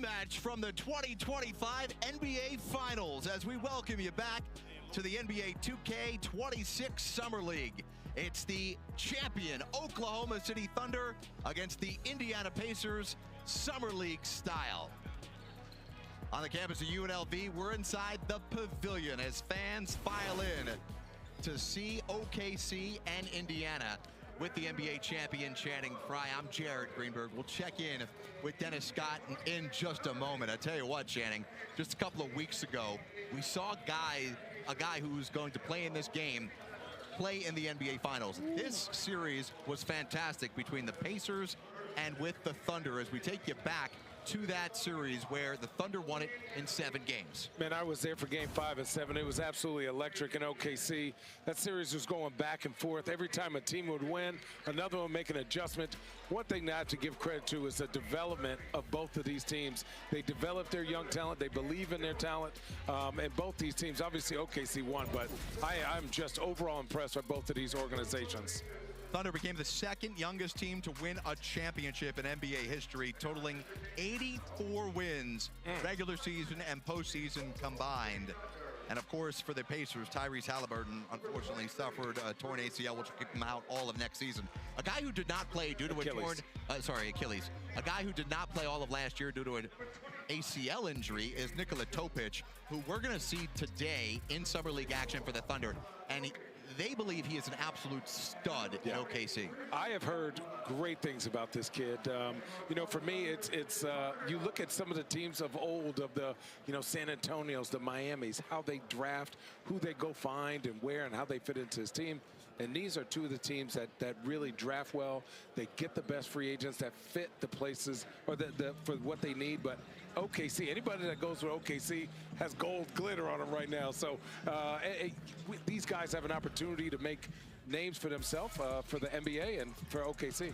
rematch from the 2025 NBA Finals as we welcome you back to the NBA 2K26 Summer League. It's the champion Oklahoma City Thunder against the Indiana Pacers, Summer League style. On the campus of UNLV, we're inside the pavilion as fans file in to see OKC and Indiana with the NBA champion Channing Frye. I'm Jared Greenberg. We'll check in with Dennis Scott in just a moment. I tell you what, Channing, just a couple of weeks ago, we saw a guy who's going to play in this game play in the NBA Finals. This series was fantastic between the Pacers and with the Thunder as we take you back to that series where the Thunder won it in 7 games. Man, I was there for game 5 and 7. It was absolutely electric in OKC. That series was going back and forth. Every time a team would win, another one make an adjustment. One thing not to give credit to is the development of both of these teams. They developed their young talent. They believe in their talent. And both these teams, obviously OKC won, but I'm just overall impressed by both of these organizations. Thunder became the second youngest team to win a championship in NBA history, totaling 84 wins, regular season and postseason combined. And of course, for the Pacers, Tyrese Halliburton unfortunately suffered a torn ACL, which will keep him out all of next season. A guy who did not play due to Achilles. A guy who did not play all of last year due to an ACL injury is Nikola Topic, who we're going to see today in Summer League action for the Thunder. And they believe he is an absolute stud in OKC. I have heard great things about this kid. You know, for me, it's you look at some of the teams of old, of the, San Antonios, the Miamis, how they draft, who they go find and where and how they fit into his team. And these are two of the teams that really draft well. They get the best free agents that fit the places or for what they need. But OKC, anybody that goes with OKC has gold glitter on them right now. So these guys have an opportunity to make names for themselves for the NBA and for OKC.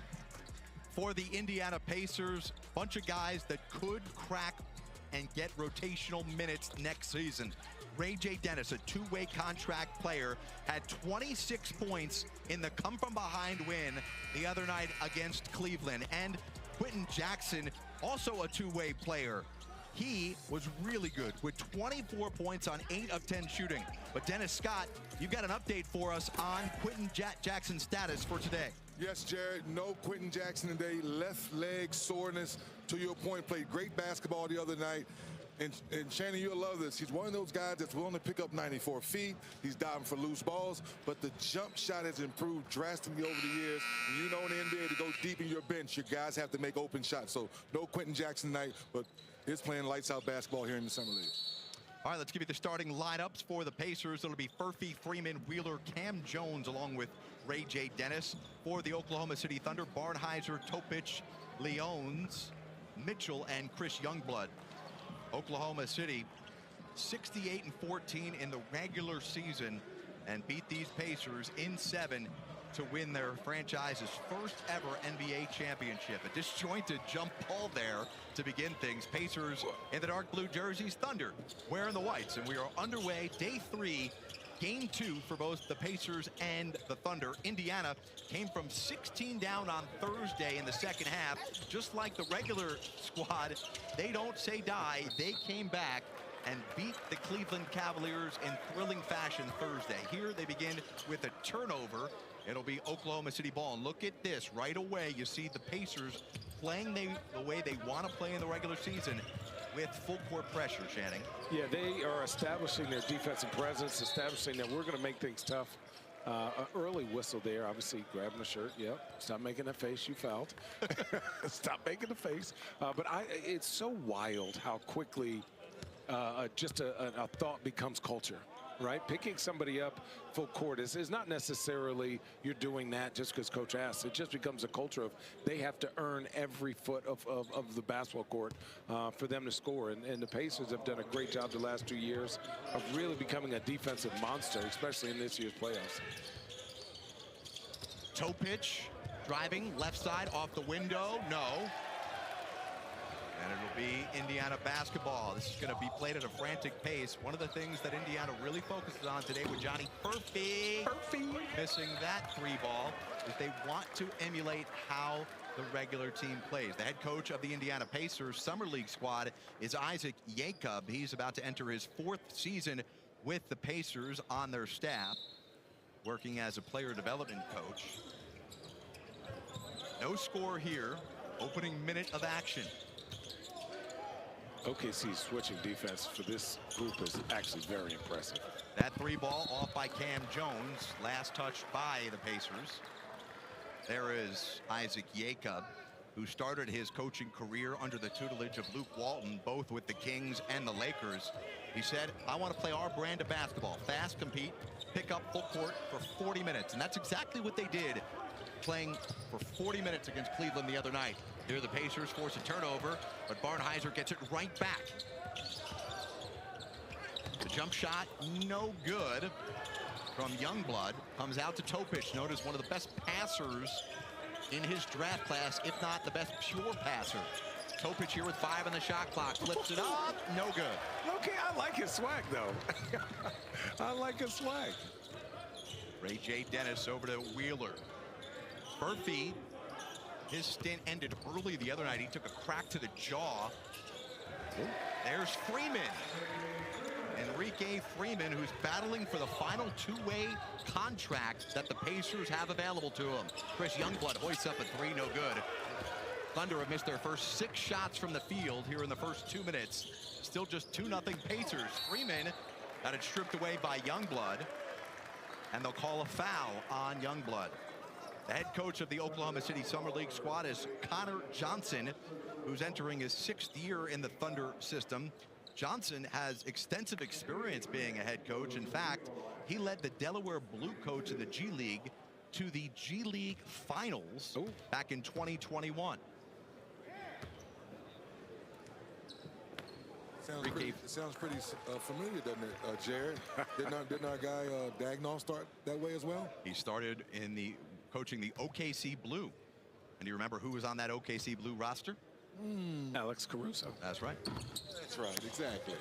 for the Indiana Pacers. Bunch of guys that could crack and get rotational minutes next season. Ray J. Dennis, a two-way contract player, had 26 points in the come-from-behind win the other night against Cleveland. And Quentin Jackson, also a two-way player. He was really good with 24 points on 8 of 10 shooting. But Dennis Scott, you've got an update for us on Quentin Jackson's status for today. Yes, Jared, no Quentin Jackson today. Left leg soreness, to your point, played great basketball the other night. And Shannon, you'll love this. He's one of those guys that's willing to pick up 94 feet. He's diving for loose balls, but the jump shot has improved drastically over the years. And you know in the NBA, to go deep in your bench, your guys have to make open shots. So no Quentin Jackson tonight, but he's playing lights out basketball here in the Summer League. All right, let's give you the starting lineups for the Pacers. It'll be Furphy, Freeman, Wheeler, Cam Jones, along with Ray J. Dennis. For the Oklahoma City Thunder, Barnhizer, Topic, Leons, Mitchell, and Chris Youngblood. Oklahoma City 68-14 in the regular season and beat these Pacers in 7 to win their franchise's first ever NBA championship. A disjointed jump ball there to begin things. Pacers in the dark blue jerseys, Thunder wearing the whites, and we are underway. Day 3, game 2 for both the Pacers and the Thunder. Indiana came from 16 down on Thursday in the second half. Just like the regular squad, they don't say die. They came back and beat the Cleveland Cavaliers in thrilling fashion Thursday. Here they begin with a turnover. It'll be Oklahoma City ball. And look at this. Right away, you see the Pacers playing the way they want to play in the regular season with full court pressure, Channing. Yeah, they are establishing their defensive presence, establishing that we're going to make things tough. An early whistle there, obviously grabbing the shirt. Yep, stop making that face, you fouled. Stop making the face. But it's so wild how quickly just a thought becomes culture. Right, picking somebody up full court is not necessarily you're doing that just because coach asks. It just becomes a culture of they have to earn every foot of the basketball court for them to score. And the Pacers have done a great job the last 2 years of really becoming a defensive monster, especially in this year's playoffs. Topic driving left side off the window. No. And it'll be Indiana basketball. This is going to be played at a frantic pace. One of the things that Indiana really focuses on today with Johnny Furphy missing that 3 ball is they want to emulate how the regular team plays. The head coach of the Indiana Pacers Summer League squad is Isaac Jacob. He's about to enter his 4th season with the Pacers on their staff, working as a player development coach. No score here. Opening minute of action. OKC's switching defense for this group is actually very impressive. That 3 ball off by Cam Jones, last touched by the Pacers. There is Isaac Jacob, who started his coaching career under the tutelage of Luke Walton, both with the Kings and the Lakers. He said, I want to play our brand of basketball, fast, compete, pick up full court for 40 minutes. And that's exactly what they did, playing for 40 minutes against Cleveland the other night. Here the Pacers force a turnover, but Barnhizer gets it right back. The jump shot, no good from Youngblood. Comes out to Topic, known as one of the best passers in his draft class, if not the best pure passer. Topic here with 5 on the shot clock, flips it up, no good. Okay, I like his swag, though. I like his swag. Ray J. Dennis over to Wheeler. Furphy, his stint ended early the other night. He took a crack to the jaw. Ooh. There's Freeman. Enrique Freeman, who's battling for the final 2-way contract that the Pacers have available to him. Chris Youngblood hoists up a 3, no good. Thunder have missed their first 6 shots from the field here in the first 2 minutes. Still just 2-0 Pacers. Freeman got it stripped away by Youngblood, and they'll call a foul on Youngblood. The head coach of the Oklahoma City Summer League squad is Connor Johnson, who's entering his 6th year in the Thunder system. Johnson has extensive experience being a head coach. In fact, he led the Delaware Blue Coats in the G League to the G League Finals back in 2021. Sounds pretty familiar, doesn't it, Jared? Didn't our guy Dagnall start that way as well? He started in coaching the OKC Blue And do you remember who was on that OKC Blue roster? Alex Caruso. That's right. That's right, exactly.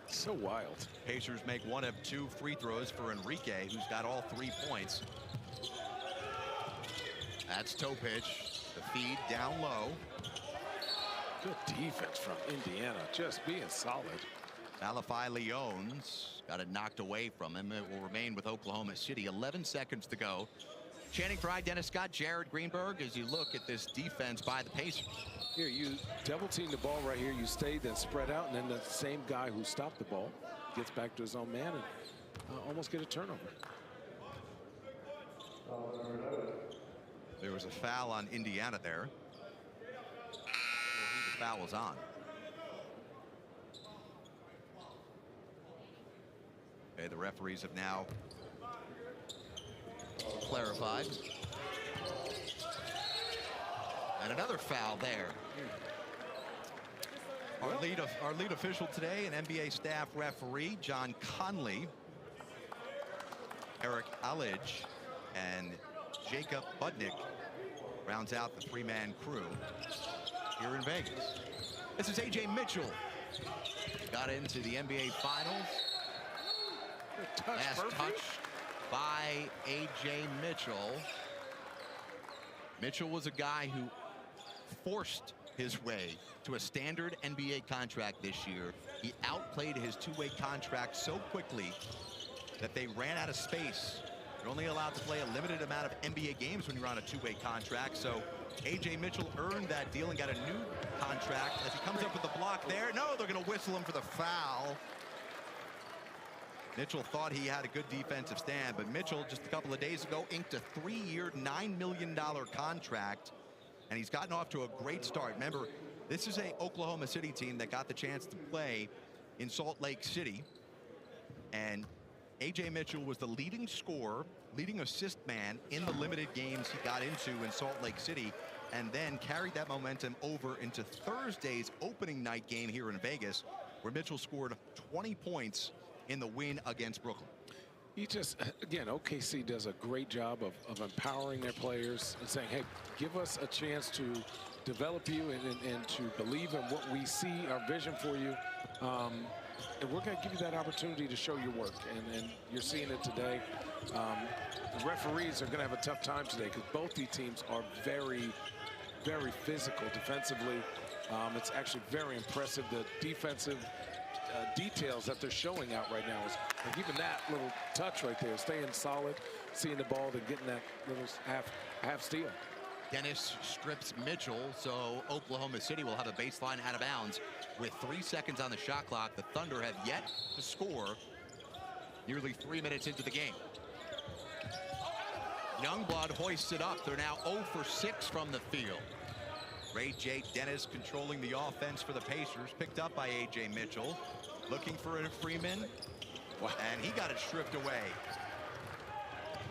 So wild. Pacers make one of 2 free throws for Enrique, who's got all 3 points. That's toe pitch. The feed down low. Good defense from Indiana, just being solid. Malachi Leones got it knocked away from him. It will remain with Oklahoma City. 11 seconds to go. Channing Frye, Dennis Scott, Jared Greenberg, as you look at this defense by the Pacers. Here, you double team the ball right here. You stay, then spread out, and then the same guy who stopped the ball gets back to his own man and almost get a turnover. There was a foul on Indiana there. The foul was on. Okay, the referees have now clarified. And another foul there. Our lead official today, an NBA staff referee, John Conley, Eric Alledge, and Jacob Budnick rounds out the 3-man crew here in Vegas. This is A.J. Mitchell. Got into the NBA Finals. Last touch by A.J. Mitchell. Mitchell was a guy who forced his way to a standard NBA contract this year. He outplayed his 2-way contract so quickly that they ran out of space. You're only allowed to play a limited amount of NBA games when you're on a 2-way contract. So A.J. Mitchell earned that deal and got a new contract. As he comes up with the block there, no, they're going to whistle him for the foul. Mitchell thought he had a good defensive stand, but Mitchell just a couple of days ago inked a 3-year, $9 million contract, and he's gotten off to a great start. Remember, this is a Oklahoma City team that got the chance to play in Salt Lake City, and A.J. Mitchell was the leading scorer, leading assist man in the limited games he got into in Salt Lake City, and then carried that momentum over into Thursday's opening night game here in Vegas, where Mitchell scored 20 points in the win against Brooklyn. He just, again, OKC does a great job of empowering their players and saying, hey, give us a chance to develop you and to believe in what we see, our vision for you. And we're going to give you that opportunity to show your work. And you're seeing it today. The referees are going to have a tough time today because both these teams are very, very physical defensively. It's actually very impressive. The defensive details that they're showing out right now is like even that little touch right there, staying solid, seeing the ball, then getting that little half steal. Dennis strips Mitchell, so Oklahoma City will have a baseline out of bounds with 3 seconds on the shot clock. The Thunder have yet to score nearly 3 minutes into the game. Youngblood hoists it up. They're now 0 for 6 from the field. Ray J. Dennis controlling the offense for the Pacers, picked up by A.J. Mitchell, looking for a Freeman, and he got it stripped away.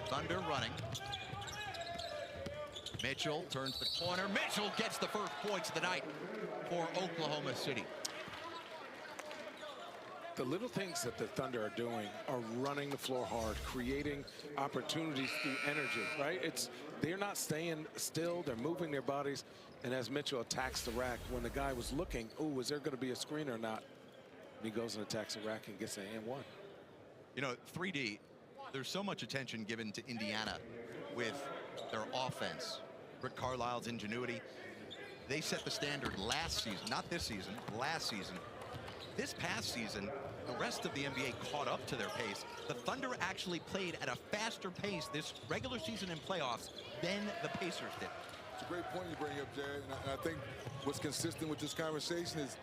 Thunder running. Mitchell turns the corner. Mitchell gets the first points of the night for Oklahoma City. The little things that the Thunder are doing are running the floor hard, creating opportunities through energy, right? They're not staying still, they're moving their bodies. And as Mitchell attacks the rack, when the guy was looking, oh, is there going to be a screen or not? And he goes and attacks the rack and gets an and one. You know, 3D, there's so much attention given to Indiana with their offense. Rick Carlisle's ingenuity. They set the standard last season, not this season, last season. This past season, the rest of the NBA caught up to their pace. The Thunder actually played at a faster pace this regular season and playoffs than the Pacers did. It's a great point you bring up, Jared. And I think what's consistent with this conversation is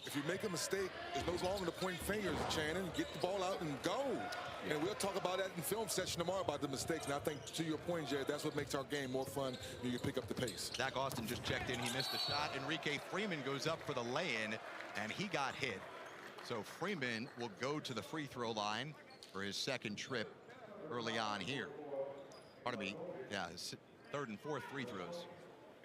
if you make a mistake, it's no longer to point fingers, Shannon. Get the ball out and go. And we'll talk about that in film session tomorrow about the mistakes. And I think, to your point, Jared, that's what makes our game more fun when you pick up the pace. Zach Austin just checked in. He missed the shot. Enrique Freeman goes up for the lay-in, and he got hit. So Freeman will go to the free throw line for his second trip early on here. Pardon me. Yeah, his third and fourth free throws.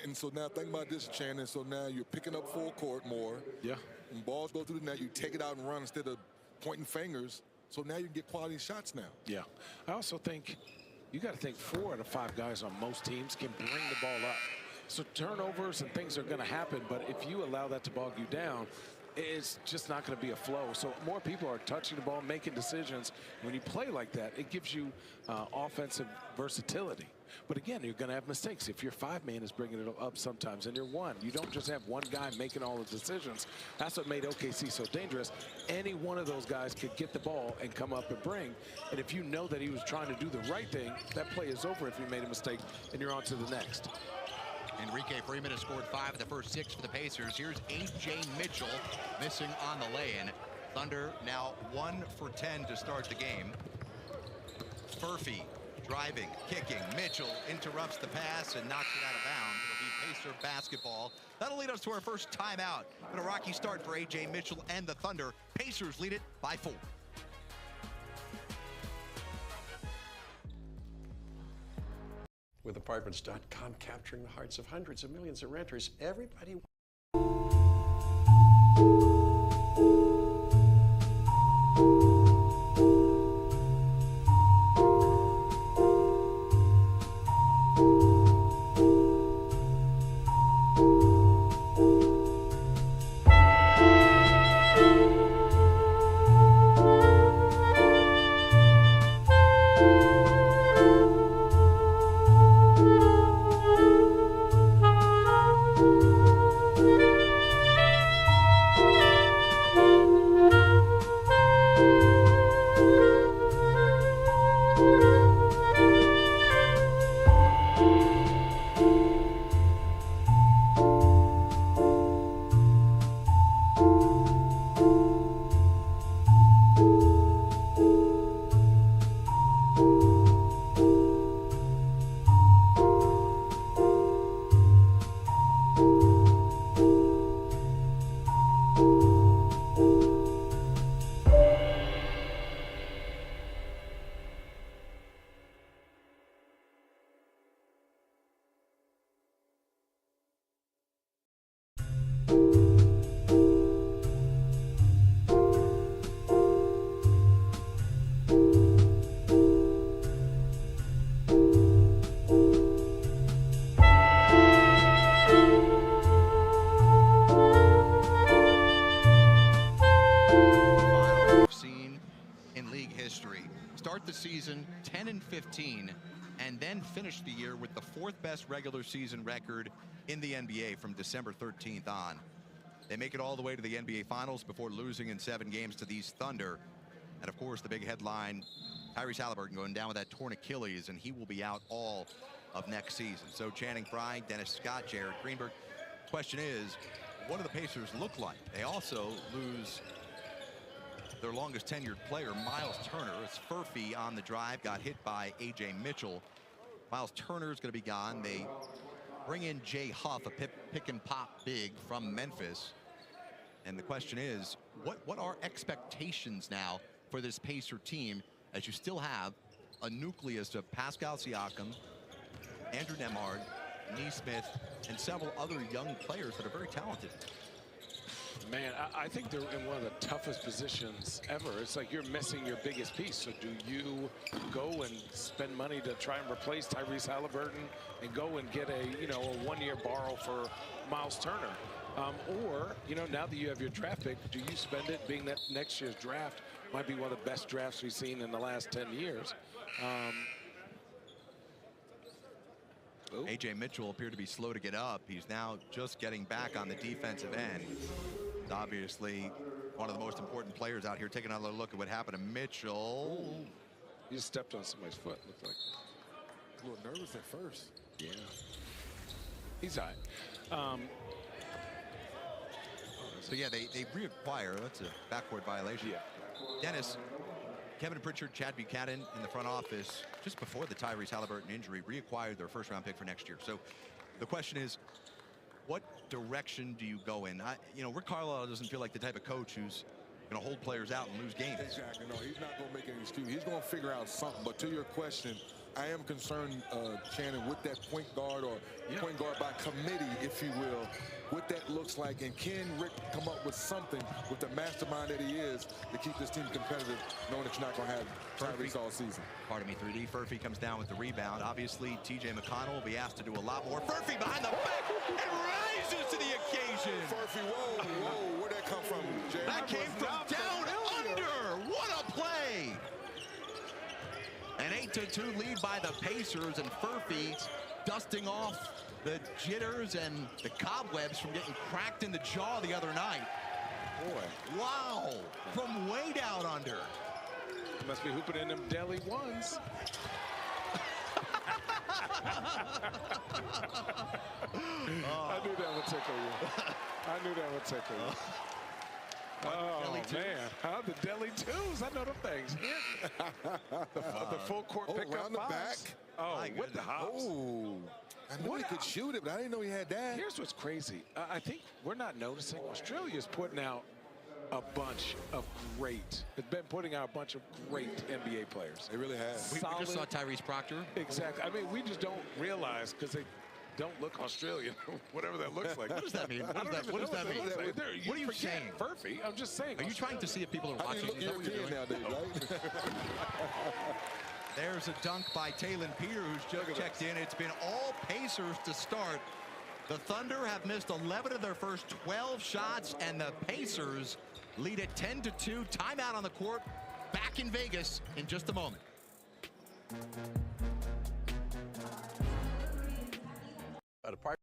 And so now think about this, Shannon. So now you're picking up full court more. Yeah. When balls go through the net, you take it out and run instead of pointing fingers. So now you can get quality shots now. Yeah. I also think you got to think 4 out of 5 guys on most teams can bring the ball up. So turnovers and things are going to happen, but if you allow that to bog you down, it's just not going to be a flow. So more people are touching the ball, making decisions. When you play like that, it gives you offensive versatility. But again, you're going to have mistakes. If your 5-man is bringing it up sometimes, and you're 1, you don't just have one guy making all the decisions. That's what made OKC so dangerous. Any one of those guys could get the ball and come up and bring. And if you know that he was trying to do the right thing, that play is over if you made a mistake, and you're on to the next. Enrique Freeman has scored 5 of the first 6 for the Pacers. Here's A.J. Mitchell missing on the lay-in. Thunder now 1 for 10 to start the game. Furphy driving, kicking. Mitchell interrupts the pass and knocks it out of bounds. It'll be Pacer basketball. That'll lead us to our first timeout. But a rocky start for A.J. Mitchell and the Thunder. Pacers lead it by 4. With Apartments.com capturing the hearts of hundreds of millions of renters, everybody. Start the season 10-15 and then finish the year with the 4th best regular season record in the NBA from December 13th on. They make it all the way to the NBA Finals before losing in 7 games to these Thunder. And of course, the big headline, Tyrese Halliburton going down with that torn Achilles, and he will be out all of next season. So Channing Frye, Dennis Scott, Jared Greenberg. Question is, what do the Pacers look like? They also lose their longest tenured player, Miles Turner. It's Furphy on the drive, got hit by A.J. Mitchell. Miles Turner is going to be gone. They bring in Jay Huff, a pick and pop big from Memphis. And the question is, what are expectations now for this Pacer team as you still have a nucleus of Pascal Siakam, Andrew Nembhard, Nesmith, and several other young players that are very talented? Man, I think they're in one of the toughest positions ever. It's like you're missing your biggest piece. So do you go and spend money to try and replace Tyrese Halliburton and go and get a 1-year borrow for Miles Turner? Or, now that you have your draft pick, do you spend it, being that next year's draft might be one of the best drafts we've seen in the last 10 years? A.J. Mitchell appeared to be slow to get up. He's now just getting back on the defensive end. He's obviously one of the most important players out here. Taking another look at what happened to Mitchell. Ooh. He just stepped on somebody's foot, looked like. A little nervous at first. Yeah. He's all right. So yeah, they reacquire. That's a backcourt violation. Yeah. Dennis, Kevin Pritchard, Chad Buchanan in the front office just before the Tyrese Halliburton injury reacquired their first-round pick for next year. So the question is, what direction do you go in? Rick Carlisle doesn't feel like the type of coach who's going to hold players out and lose games. Exactly. No, he's not going to make any excuse. He's going to figure out something. But to your question, I am concerned, Shannon, with that point guard or point guard by committee, if you will, what that looks like. And can Rick come up with something with the mastermind that he is to keep this team competitive, knowing that you're not going to have Tyrese all season? Pardon me, 3D. Furphy comes down with the rebound. Obviously, TJ McConnell will be asked to do a lot more. Furphy behind the back and rises to the occasion. Furphy, whoa, where'd that come from, Jay? That came from down under. What a play. An 8-2 lead by the Pacers, and Furphy dusting off the jitters and the cobwebs from getting cracked in the jaw the other night. Boy. Wow. From way down under. He must be hooping in them deli ones. I knew that would tickle you. I knew that would tickle you. Oh, man. Huh? The deli twos. I know them things. the full court pickup around the back. Oh, with the house. Oh, I knew he could shoot it, but I didn't know he had that. Here's what's crazy. I think we're not noticing. Australia's putting out a bunch of great. It's been putting out a bunch of great NBA players. They really have. We just saw Tyrese Proctor. Exactly. I mean, we just don't realize because they don't look Australian, whatever that looks like. What does that mean? What does that mean? What are you saying? Furphy, I'm just saying. Are you trying to see if people are I mean, watching? look European nowadays, right? There's a dunk by Talon Peter, who's just checked in. It's been all Pacers to start. The Thunder have missed 11 of their first 12 shots, and the Pacers lead at 10-2. Timeout on the court. Back in Vegas in just a moment. At a party.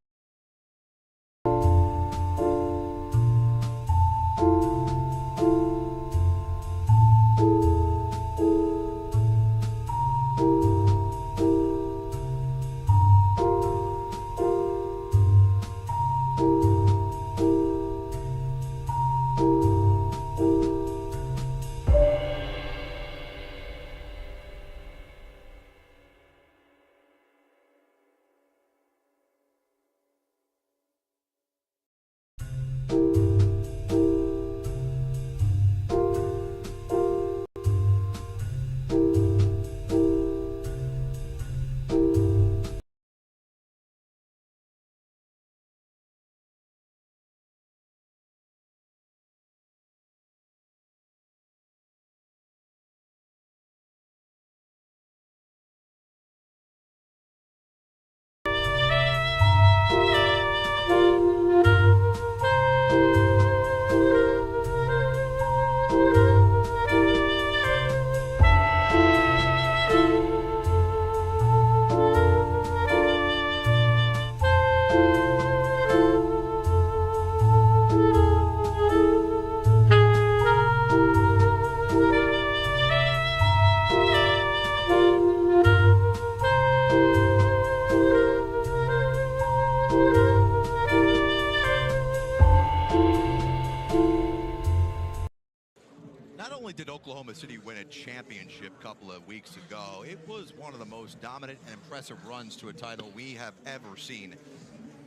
Did Oklahoma City win a championship a couple of weeks ago? It was one of the most dominant and impressive runs to a title we have ever seen.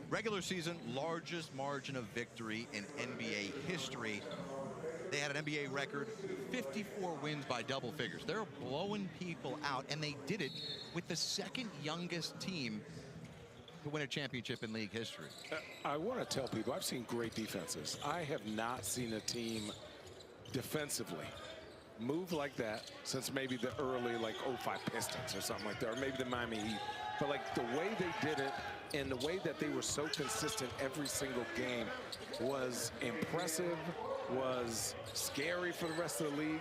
Regular season, largest margin of victory in NBA history. They had an NBA record, 54 wins by double figures. They're blowing people out, and they did it with the second youngest team to win a championship in league history. I want to tell people, I've seen great defenses. I have not seen a team defensively move like that since maybe the early, like, 05 Pistons or something like that, or maybe the Miami Heat. But, like, the way they did it and the way that they were so consistent every single game was impressive, was scary for the rest of the league.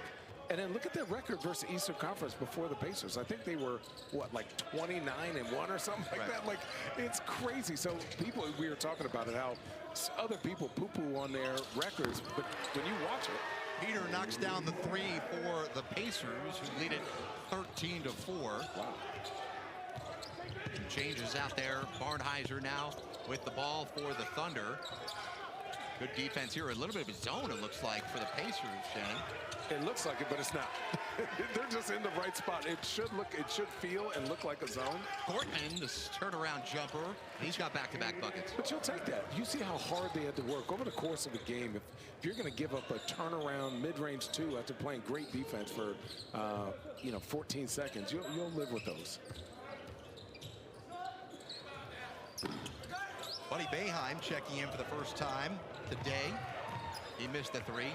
And then look at their record versus Eastern Conference before the Pacers. I think they were, what, like 29-1 or something like that? Like, it's crazy. So people, we were talking about it, how other people poo-poo on their records, but when you watch it, Peter knocks down the three for the Pacers, who lead it 13-4. Wow. Some changes out there. Barnheiser now with the ball for the Thunder. Good defense here. A little bit of a zone, it looks like, for the Pacers, Shannon. It looks like it, but it's not. They're just in the right spot. It should feel and look like a zone. Gortman, this turnaround jumper. He's got back-to-back buckets. But you'll take that. You see how hard they had to work over the course of a game. If you're going to give up a turnaround mid-range two after playing great defense for 14 seconds, you'll live with those. Buddy Boeheim checking in for the first time today. He missed the three.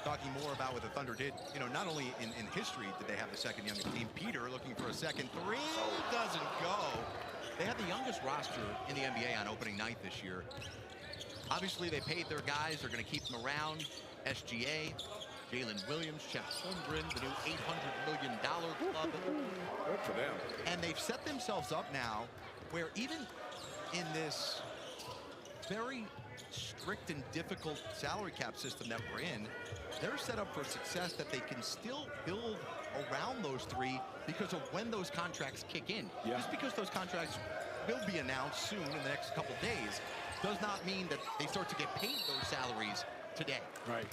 Talking more about what the Thunder did, you know, not only in history did they have the second youngest team. Peter looking for a second three, doesn't go. They had the youngest roster in the NBA on opening night this year. Obviously, they paid their guys. They're going to keep them around. SGA, Jalen Williams, Chet Holmgren, the new $800 million club. Good for them. And they've set themselves up now where even in this very strict and difficult salary cap system that we're in, they're set up for success that they can still build around those three because of when those contracts kick in. Yeah. Just because those contracts will be announced soon in the next couple days does not mean that they start to get paid those salaries today. Right.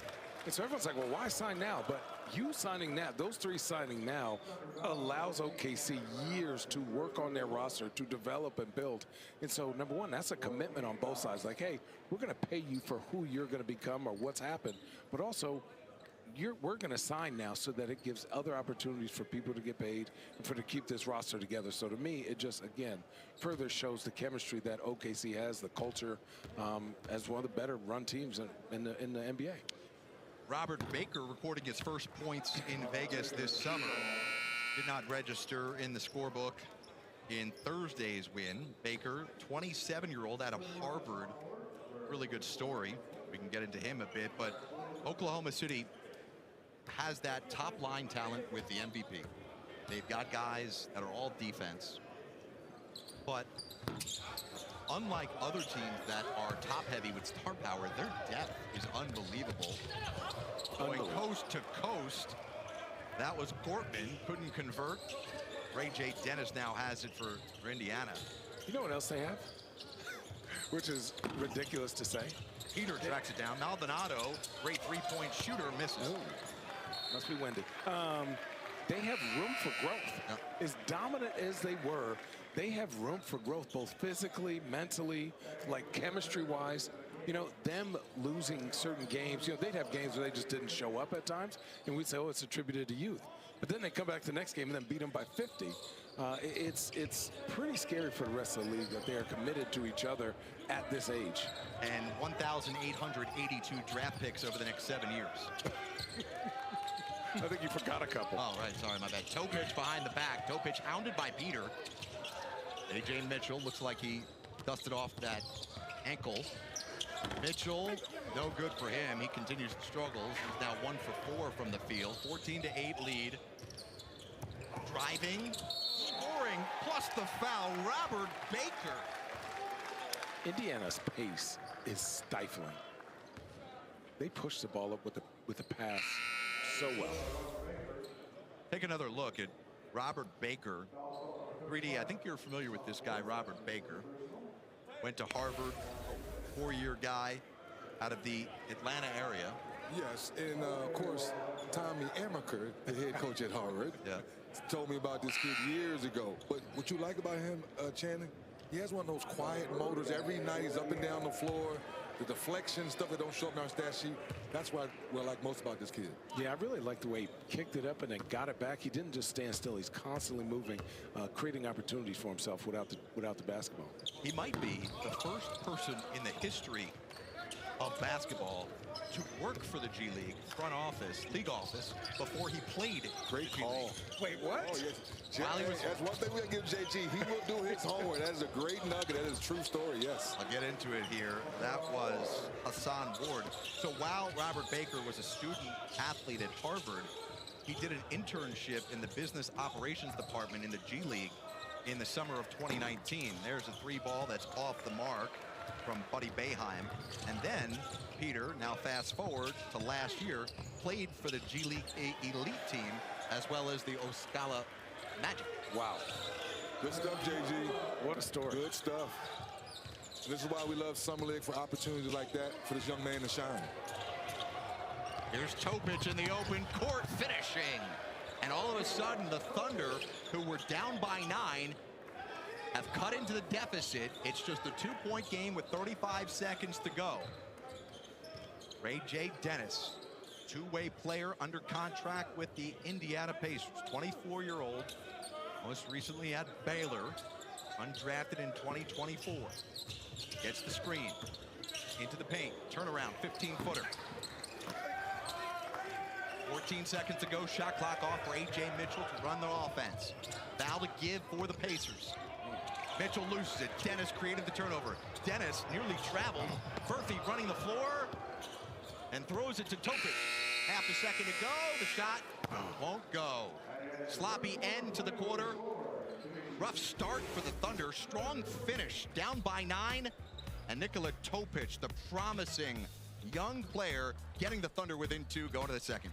And so everyone's like, well, why sign now? But you signing now, those three signing now, allows OKC years to work on their roster, to develop and build. And so, number one, that's a commitment on both sides. Like, hey, we're going to pay you for who you're going to become or what's happened. But also, we're going to sign now so that it gives other opportunities for people to get paid and to keep this roster together. So to me, it just, again, further shows the chemistry that OKC has, the culture, as one of the better run teams in the NBA. Robert Baker recording his first points in Vegas this summer. Did not register in the scorebook in Thursday's win. Baker, 27-year-old out of Harvard. Really good story. We can get into him a bit, but Oklahoma City has that top line talent with the MVP. They've got guys that are all defense, but unlike other teams that are top heavy with star power, their depth is unbelievable. Going coast to coast, that was Portman, couldn't convert. Ray J. Dennis now has it for Indiana. You know what else they have? Which is ridiculous to say. Peter tracks it down. Maldonado, great three-point shooter, misses. Ooh. Must be windy. They have room for growth. Yeah. As dominant as they were, they have room for growth, both physically, mentally, like chemistry-wise. You know, them losing certain games, you know, they'd have games where they just didn't show up at times, and we'd say, oh, it's attributed to youth. But then they come back the next game and then beat them by 50. It's pretty scary for the rest of the league that they are committed to each other at this age. And 1,882 draft picks over the next 7 years. I think you forgot a couple. Oh, right. Sorry, my bad. Toe pitch behind the back. Toe pitch hounded by Peter. A.J. Mitchell looks like he dusted off that ankle. Mitchell, no good for him. He continues to struggle. He's now 1 for 4 from the field. 14-8 lead. Driving, scoring, plus the foul. Robert Baker. Indiana's pace is stifling. They push the ball up with the pass so well. Take another look at Robert Baker. 3D, I think you're familiar with this guy, Robert Baker. Went to Harvard, 4-year guy out of the Atlanta area. Yes, and of course, Tommy Amaker, the head coach at Harvard, told me about this kid years ago. But what you like about him, Channing, he has one of those quiet motors. Every night he's up and down the floor. The deflection stuff that don't show up in our stat sheet. That's what I like most about this kid. Yeah, I really like the way he kicked it up and then got it back. He didn't just stand still. He's constantly moving, creating opportunities for himself without the basketball. He might be the first person in the history of basketball to work for the G League front office, league office, before he played. Great call. Wait, what? Oh, yes. That's one thing we'll give JG. He will do his homework. That is a great nugget. That is a true story, yes. I'll get into it here. That was Hassan Ward. So while Robert Baker was a student athlete at Harvard, he did an internship in the business operations department in the G League in the summer of 2019. There's a three ball that's off the mark from Buddy Boeheim. And then Peter, now fast forward to last year, played for the G League elite team as well as the Osceola Magic. Wow. Good stuff, JG. What a story. Good stuff. This is why we love Summer League, for opportunities like that for this young man to shine. Here's Topic in the open court finishing. And all of a sudden, the Thunder, who were down by 9, have cut into the deficit. It's just a 2-point game with 35 seconds to go. Ray J. Dennis, two-way player under contract with the Indiana Pacers, 24-year-old, most recently at Baylor. undrafted in 2024. Gets the screen. Into the paint. Turnaround, 15-footer. 14 seconds to go. Shot clock off for A.J. Mitchell to run the offense. Foul to give for the Pacers. Mitchell loses it. Dennis created the turnover. Dennis nearly traveled. Furphy running the floor and throws it to Topic. Half a second to go. The shot won't go. Sloppy end to the quarter. Rough start for the Thunder. Strong finish. Down by 9. And Nikola Topic, the promising young player, getting the Thunder within 2, going to the second.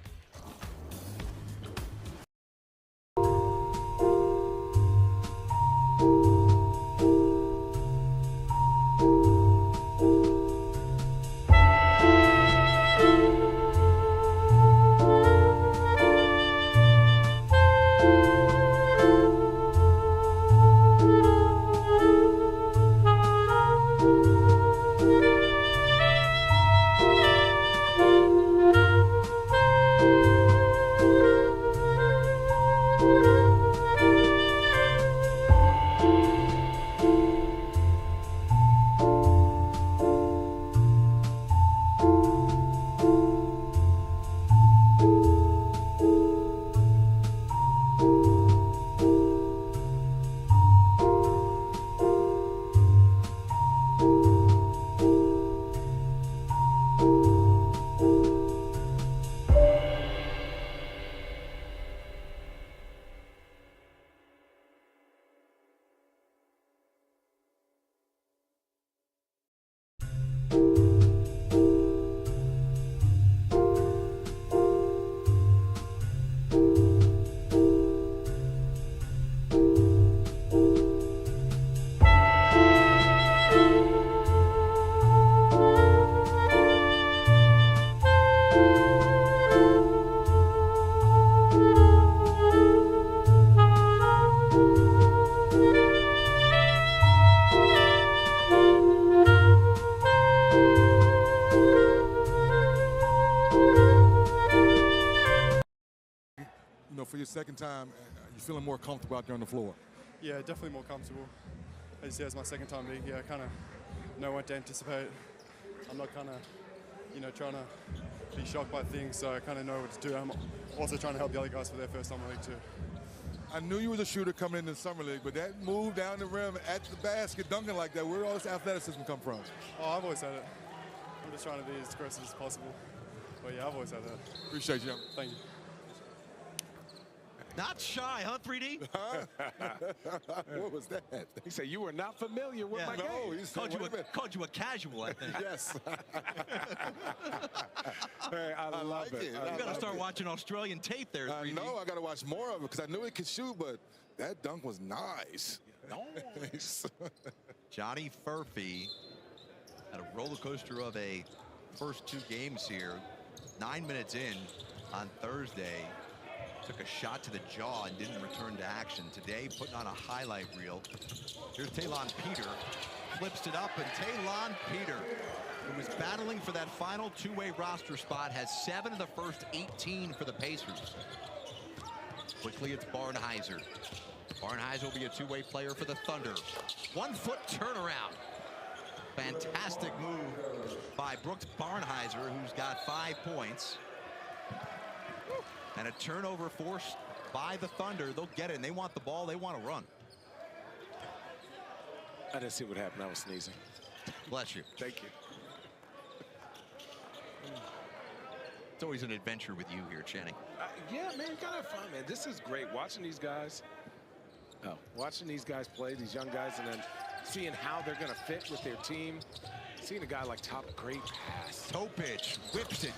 For your second time, you feeling more comfortable out there on the floor? Yeah, definitely more comfortable. As you said, it's my second time league here. I kind of know what to anticipate. I'm not kind of, trying to be shocked by things, so I kind of know what to do. I'm also trying to help the other guys for their first summer league too. I knew you was a shooter coming into the summer league, but that move down the rim at the basket, dunking like that, where did all this athleticism come from? Oh, I've always had it. I'm just trying to be as aggressive as possible. But yeah, I've always had that. Appreciate you. Thank you. Not shy, huh, 3D? What was that? He said you were not familiar with my game. No, he said, Called you a casual, I think. Yes. Hey, I love it. You got to start watching Australian tape there, 3D. No, I got to watch more of it because I knew he could shoot, but that dunk was nice. Nice. Johnny Furphy had a roller coaster of a first 2 games here. 9 minutes in on Thursday. Took a shot to the jaw and didn't return to action. Today, putting on a highlight reel. Here's Talon Peter. Flips it up, and Talon Peter, who was battling for that final 2-way roster spot, has 7 of the first 18 for the Pacers. Quickly, it's Barnhizer. Barnhizer will be a 2-way player for the Thunder. 1-foot turnaround. Fantastic move by Brooks Barnhizer, who's got 5 points. And a turnover forced by the Thunder. They'll get it, and they want the ball. They want to run. I didn't see what happened. I was sneezing. Bless you. Thank you. It's always an adventure with you here, Channing. Yeah, man, you gotta have fun, man. This is great. Watching these guys play, these young guys, and then seeing how they're gonna fit with their team. Seeing a guy like Top, great pass. Topic whips it.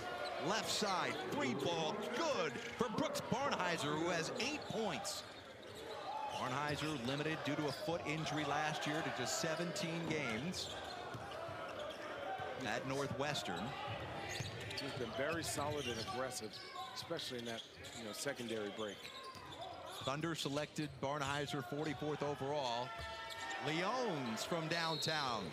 Left side, 3-ball, good for Brooks Barnhizer, who has 8 points. Barnhizer limited due to a foot injury last year to just 17 games at Northwestern. He's been very solid and aggressive, especially in that, secondary break. Thunder selected Barnhizer 44th overall. Leones from downtown.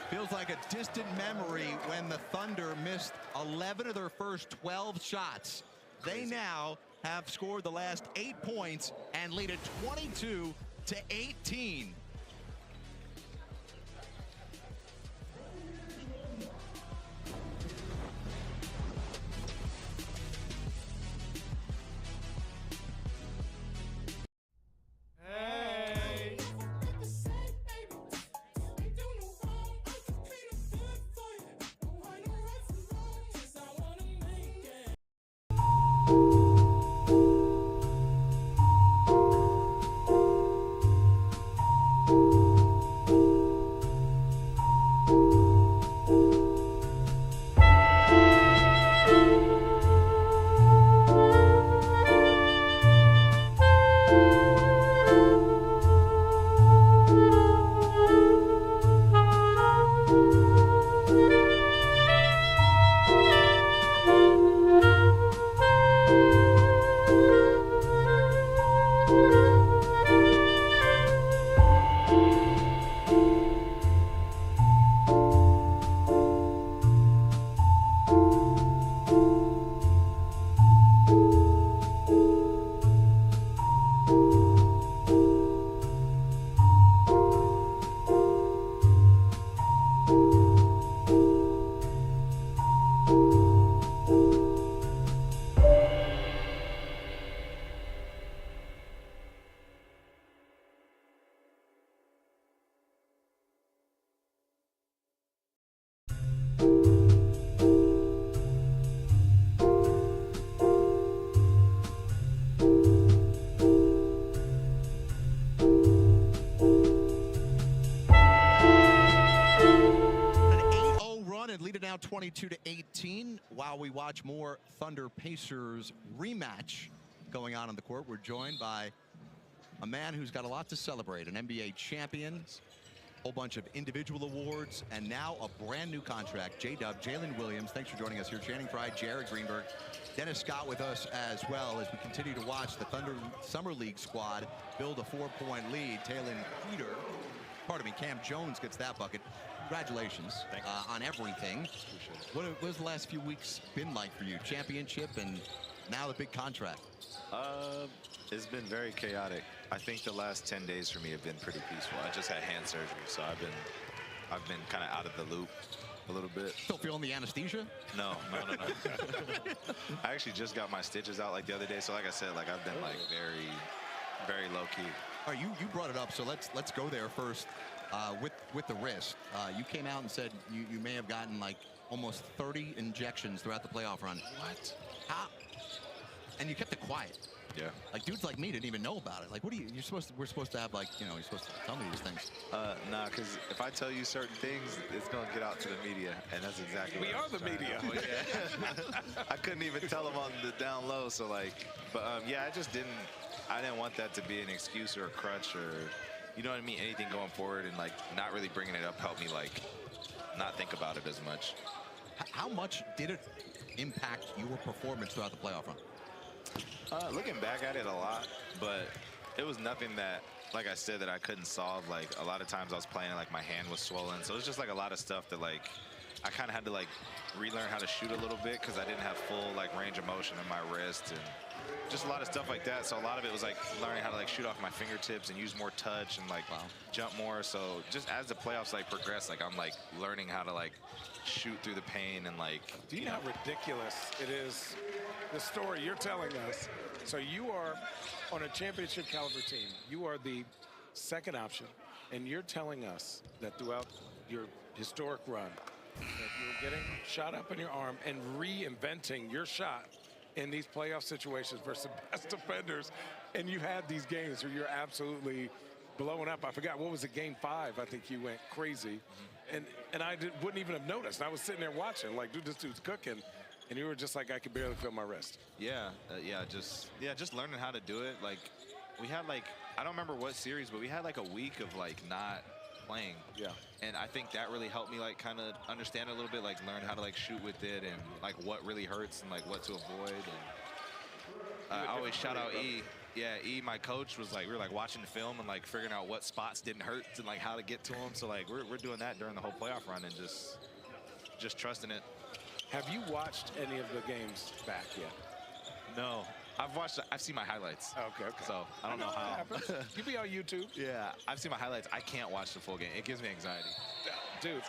Feels like a distant memory when the Thunder missed 11 of their first 12 shots. They now have scored the last 8 points and lead it 22-18. lead it now 22-18 while we watch more Thunder Pacers rematch going on the court. We're joined by a man who's got a lot to celebrate, an NBA champion, whole bunch of individual awards, and now a brand new contract. J-Dub, Jalen Williams, thanks for joining us here. Channing Frye, Jared Greenberg, Dennis Scott with us as well as we continue to watch the Thunder Summer League squad build a 4-point lead. Cam Jones gets that bucket. Congratulations on everything. What has the last few weeks been like for you? Championship and now the big contract. It's been very chaotic. I think the last 10 days for me have been pretty peaceful. I just had hand surgery, so I've been kind of out of the loop a little bit. Still feeling the anesthesia? No. I actually just got my stitches out like the other day, so like I said, like I've been like very, very low key. All right, you brought it up, so let's go there first with the wrist. You came out and said you may have gotten like almost 30 injections throughout the playoff run. What? How? And you kept it quiet. Yeah. Like dudes like me didn't even know about it. Like, what are you? We're supposed to have like, you're supposed to tell me these things. Nah, because if I tell you certain things, it's gonna get out to the media, and that's exactly. We are the media. Well, yeah. I couldn't even tell them on the down low. So like, but yeah, I didn't want that to be an excuse or a crutch or, you know what I mean, anything going forward, and like not really bringing it up helped me like not think about it as much. How much did it impact your performance throughout the playoff run? Looking back at it a lot, but it was nothing that, like I said, that I couldn't solve. Like a lot of times I was playing, like my hand was swollen, so it was just like a lot of stuff that like I kind of had to like relearn how to shoot a little bit because I didn't have full like range of motion in my wrist and just a lot of stuff like that. So a lot of it was like learning how to like shoot off my fingertips and use more touch and like jump more. So just as the playoffs like progress, like I'm like learning how to like shoot through the pain and like. Do you know how ridiculous it is? The story you're telling us. So you are on a championship caliber team. You are the second option, and you're telling us that throughout your historic run that you're getting shot up in your arm and reinventing your shot in these playoff situations versus the best defenders, and you had these games where you're absolutely blowing up. I forgot, what was it, game 5? I think you went crazy, and I wouldn't even have noticed. I was sitting there watching, like, dude, this dude's cooking. And you were just like, I could barely feel my wrist. Yeah, just learning how to do it. Like, we had like, I don't remember what series, but we had like a week of like not playing. Yeah. And I think that really helped me like kind of understand a little bit, like learn how to like shoot with it and like what really hurts and like what to avoid. And I always shout out E. Yeah, E, my coach, was like, we were like watching the film and like figuring out what spots didn't hurt and like how to get to them. So like we're doing that during the whole playoff run and just trusting it. Have you watched any of the games back yet? No. I've seen my highlights. Okay. So I don't know how. You be on YouTube. Yeah, I've seen my highlights. I can't watch the full game. It gives me anxiety. Dude,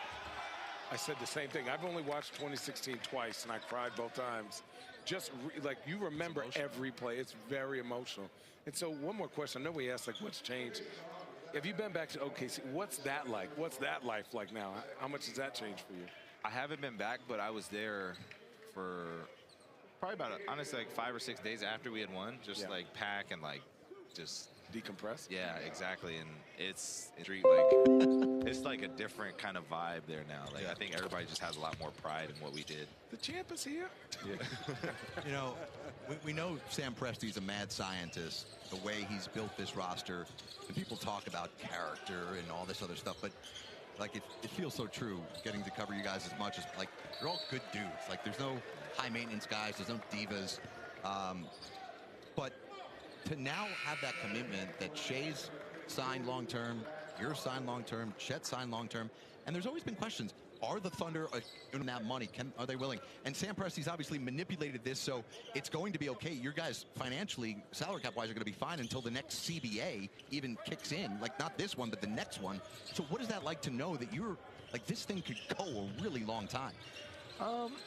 I said the same thing. I've only watched 2016 twice, and I cried both times. Just like you remember every play. It's very emotional. And so one more question. I know we asked like what's changed. Have you been back to OKC? What's that like? What's that life like now? How much has that changed for you? I haven't been back, but I was there for probably about, honestly, like 5 or 6 days after we had won. Just like pack and like just decompress. Yeah, exactly. And it's like it's like a different kind of vibe there now. Like I think everybody just has a lot more pride in what we did. The champ is here. Yeah. We know Sam Presti's a mad scientist. The way he's built this roster, and people talk about character and all this other stuff, but. Like, it feels so true getting to cover you guys as much as, like, you're all good dudes. Like, there's no high-maintenance guys. There's no divas. But to now have that commitment that Shai's signed long-term, you're signed long-term, Chet signed long-term, and there's always been questions. Are the Thunder in that money? Are they willing? And Sam Presti's obviously manipulated this, so it's going to be okay. Your guys financially, salary cap-wise, are going to be fine until the next CBA even kicks in. Like, not this one, but the next one. So what is that like to know that you're, like, this thing could go a really long time?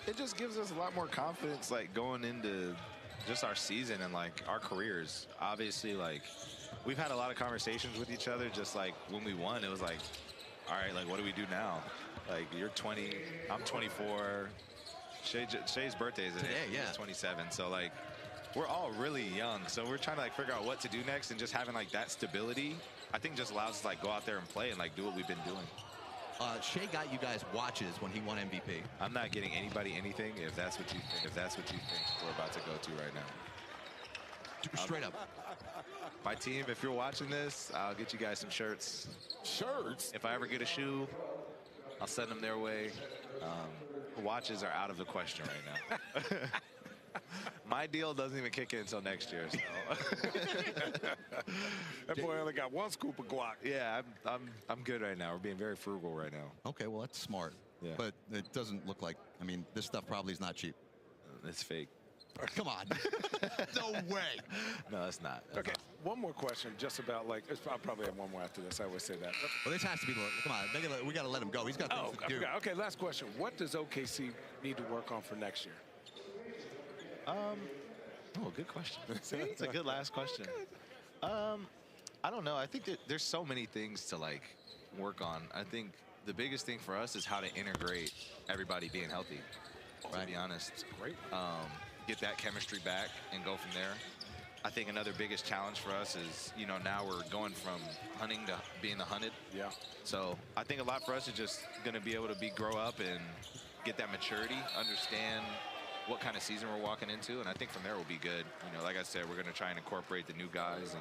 It just gives us a lot more confidence, like, going into just our season and, like, our careers. Obviously, like, we've had a lot of conversations with each other, just, like, when we won, it was like, all right, like, what do we do now? Like, you're 20, I'm 24. Shai's birthday is today. Yeah. He's 27. So, like, we're all really young. So we're trying to, like, figure out what to do next. And just having, like, that stability, I think just allows us to, like, go out there and play and, like, do what we've been doing. Shea got you guys watches when he won MVP. I'm not getting anybody anything if that's what you think. If that's what you think we're about to go to right now. Straight up. My team, if you're watching this, I'll get you guys some shirts. Shirts? If I ever get a shoe, I'll send them their way. Watches are out of the question right now. My deal doesn't even kick in until next year. So. That boy only got one scoop of guac. Yeah, I'm good right now. We're being very frugal right now. Okay, well, that's smart. Yeah. But it doesn't look like, I mean, this stuff probably is not cheap. It's fake. Come on. No way. No, it's not. Okay, one more question just about, like, I'll probably have one more after this. I always say that. Well, this has to be, come on, we got to let him go. He's got things to do. Okay, last question. What does OKC need to work on for next year? Oh, good question. It's a good last question. I don't know. I think that there's so many things to like work on. I think the biggest thing for us is how to integrate everybody being healthy. To be honest, great. Get that chemistry back and go from there. I think another biggest challenge for us is, you know, now we're going from hunting to being the hunted. Yeah. So I think a lot for us is just going to be able to grow up and get that maturity, understand what kind of season we're walking into, and I think from there we'll be good. You know, like I said, we're going to try and incorporate the new guys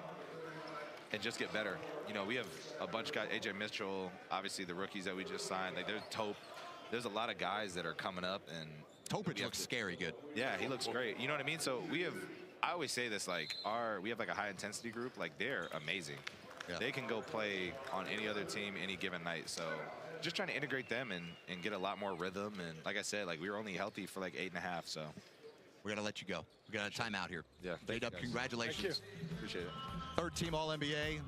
and just get better. You know, we have a bunch of guys, AJ Mitchell, obviously the rookies that we just signed. Like, there's Tope. There's a lot of guys that are coming up, and Topich looks scary good. Yeah, he looks great. You know what I mean? So we have, I always say this, like, we have like a high intensity group. Like, they're amazing. Yeah. They can go play on any other team any given night. So just trying to integrate them and get a lot more rhythm. And like I said, like, we were only healthy for like 8.5. So we're going to let you go. We got a timeout here. Yeah. J-Dub, congratulations. Appreciate it. Third team All-NBA,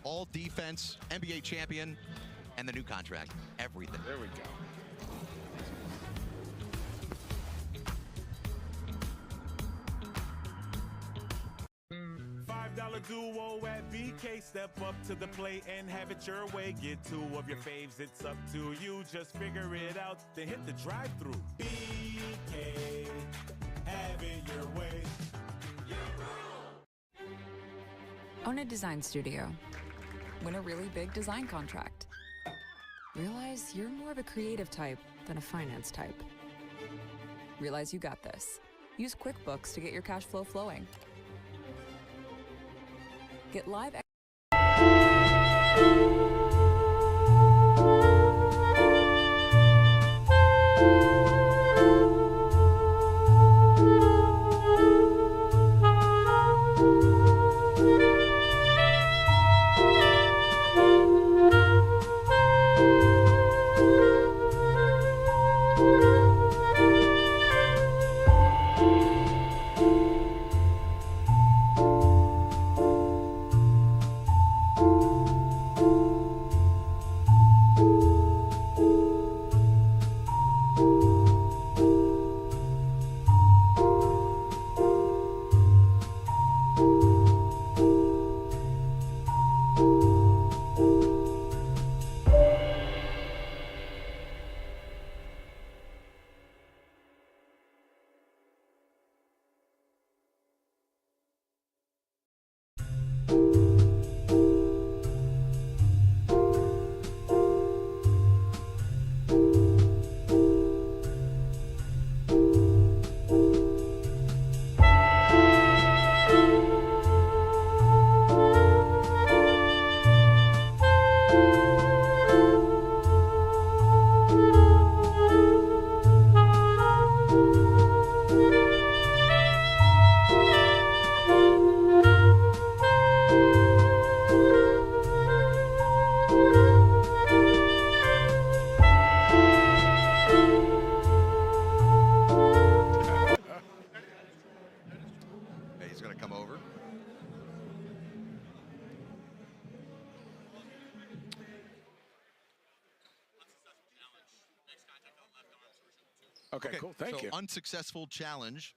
all defense, NBA champion, and the new contract. Everything. There we go. $5 duo at BK. Step up to the plate and have it your way. Get two of your faves, it's up to you. Just figure it out, then hit the drive-thru. BK, have it your way. Own a design studio. Win a really big design contract. Realize you're more of a creative type than a finance type. Realize you got this. Use QuickBooks to get your cash flow flowing. Get live. Okay, cool. Thank you. Unsuccessful challenge.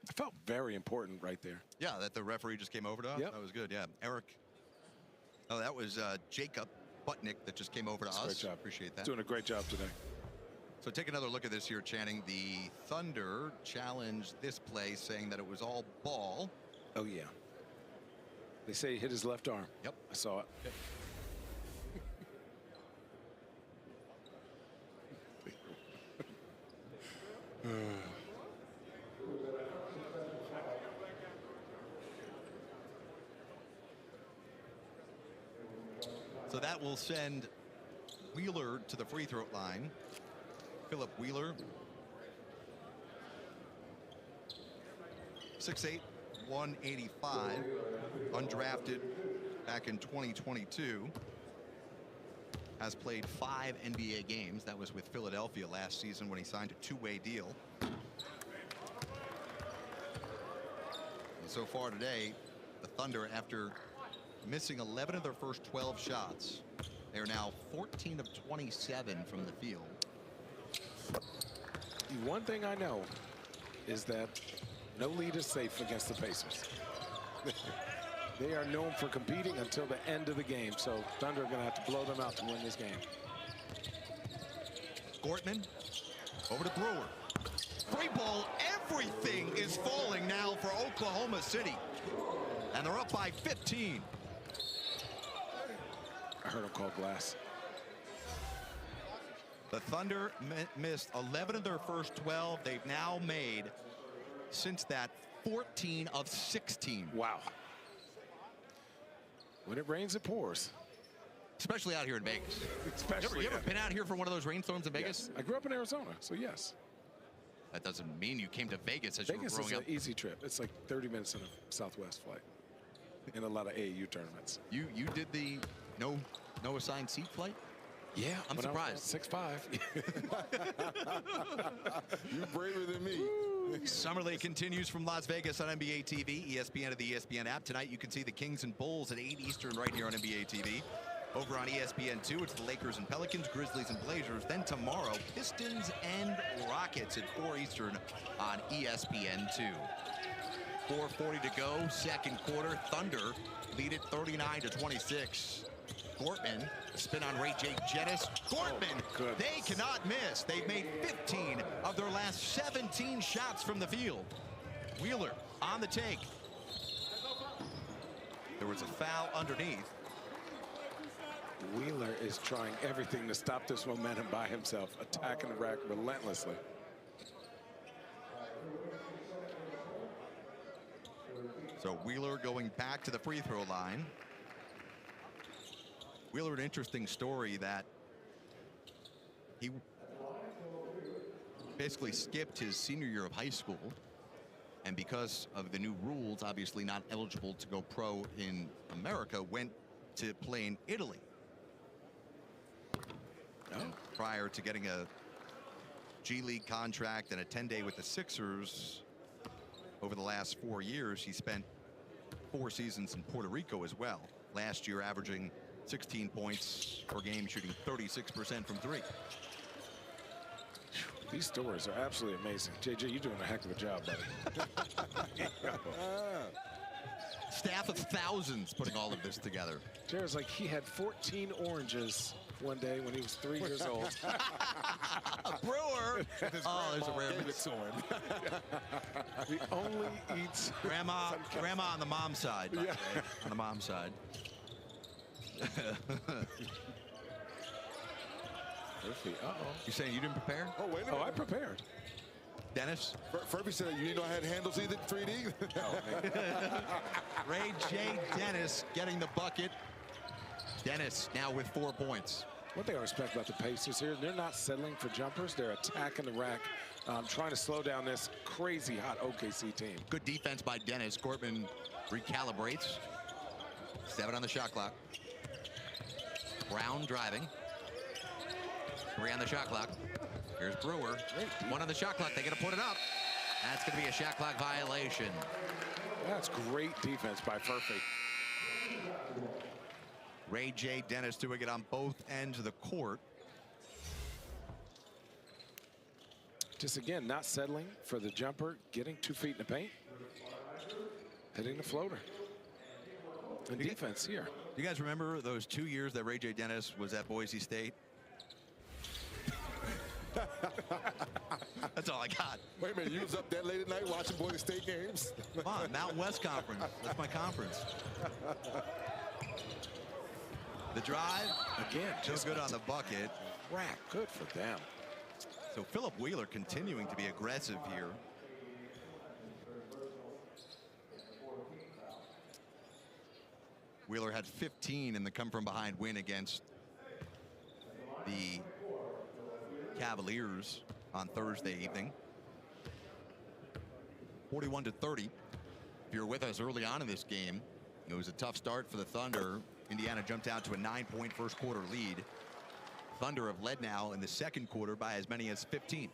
I felt very important right there. Yeah, that the referee just came over to us. Yep. That was good. Yeah, Eric. Oh, that was Jacob Butnick that just came over to us. Great job. Appreciate that. Doing a great job today. So take another look at this here, Channing. The Thunder challenged this play, saying that it was all ball. Oh, yeah. They say he hit his left arm. Yep. I saw it. So that will send Wheeler to the free throw line. Philip Wheeler, 6'8", 185, undrafted back in 2022. Has played 5 NBA games. That was with Philadelphia last season when he signed a 2-way deal. And so far today, the Thunder, after missing 11 of their first 12 shots, they are now 14 of 27 from the field. The one thing I know is that no lead is safe against the Pacers. They are known for competing until the end of the game, so Thunder are going to have to blow them out to win this game. Gortman over to Brewer. Free ball, everything is falling now for Oklahoma City. And they're up by 15. I heard him call glass. The Thunder missed 11 of their first 12. They've now made, since that, 14 of 16. Wow. When it rains, it pours. Especially out here in Vegas. Especially. You ever been out here for one of those rainstorms in Vegas? Yes. I grew up in Arizona, so yes. That doesn't mean you came to Vegas as Vegas you were growing up. is an easy trip. It's like 30 minutes on a Southwest flight. In a lot of AAU tournaments. You did the no assigned seat flight? Yeah, I'm surprised. 6'5". You're braver than me. Summer League continues from Las Vegas on NBA TV, ESPN and the ESPN app. Tonight you can see the Kings and Bulls at 8 Eastern right here on NBA TV. Over on ESPN2, it's the Lakers and Pelicans, Grizzlies and Blazers. Then tomorrow, Pistons and Rockets at 4 Eastern on ESPN2. 4:40 to go, second quarter. Thunder lead it 39-26. Gortman, spin on Ray J. Jettis. Gortman, they cannot miss. They've made 15 of their last 17 shots from the field. Wheeler on the take. There was a foul underneath. Wheeler is trying everything to stop this momentum by himself, attacking the rack relentlessly. So Wheeler going back to the free throw line. Wheeler, an interesting story that he basically skipped his senior year of high school, and because of the new rules, obviously not eligible to go pro in America, went to play in Italy. Prior to getting a G League contract and a 10-day with the Sixers. Over the last 4 years, he spent 4 seasons in Puerto Rico as well. Last year averaging 16 points per game, shooting 36% from 3. These stories are absolutely amazing. JJ, you're doing a heck of a job, buddy. Staff of thousands putting all of this together. Jared's like he had 14 oranges one day when he was 3 years old. Brewer. Oh, there's a rare He only eats grandma on the mom's side. By the way, on the mom's side. You saying you didn't prepare? Oh, wait a minute. Oh, I prepared. Dennis? Furby said you didn't know I had handles either, 3D? Ray J. Dennis getting the bucket. Dennis now with 4 points. One thing I respect about the Pacers here, they're not settling for jumpers. They're attacking the rack, trying to slow down this crazy hot OKC team. Good defense by Dennis. Gortman recalibrates. 7 on the shot clock. Brown driving. 3 on the shot clock. Here's Brewer. 1 on the shot clock. They got to put it up. That's going to be a shot clock violation. That's great defense by Furphy. Ray J. Dennis doing it on both ends of the court. Just again, not settling for the jumper, getting 2 feet in the paint, hitting the floater. And defense here. You guys remember those 2 years that Ray J. Dennis was at Boise State? That's all I got. Wait a minute, you was up that late at night watching Boise State games? Come on, Mountain West Conference. That's my conference. The drive, again, just good on the bucket. Rack, good for them. So Philip Wheeler continuing to be aggressive here. Wheeler had 15 in the come-from-behind win against the Cavaliers on Thursday evening. 41-30. If you're with us early on in this game, it was a tough start for the Thunder. Indiana jumped out to a 9-point first quarter lead. Thunder have led now in the second quarter by as many as 15.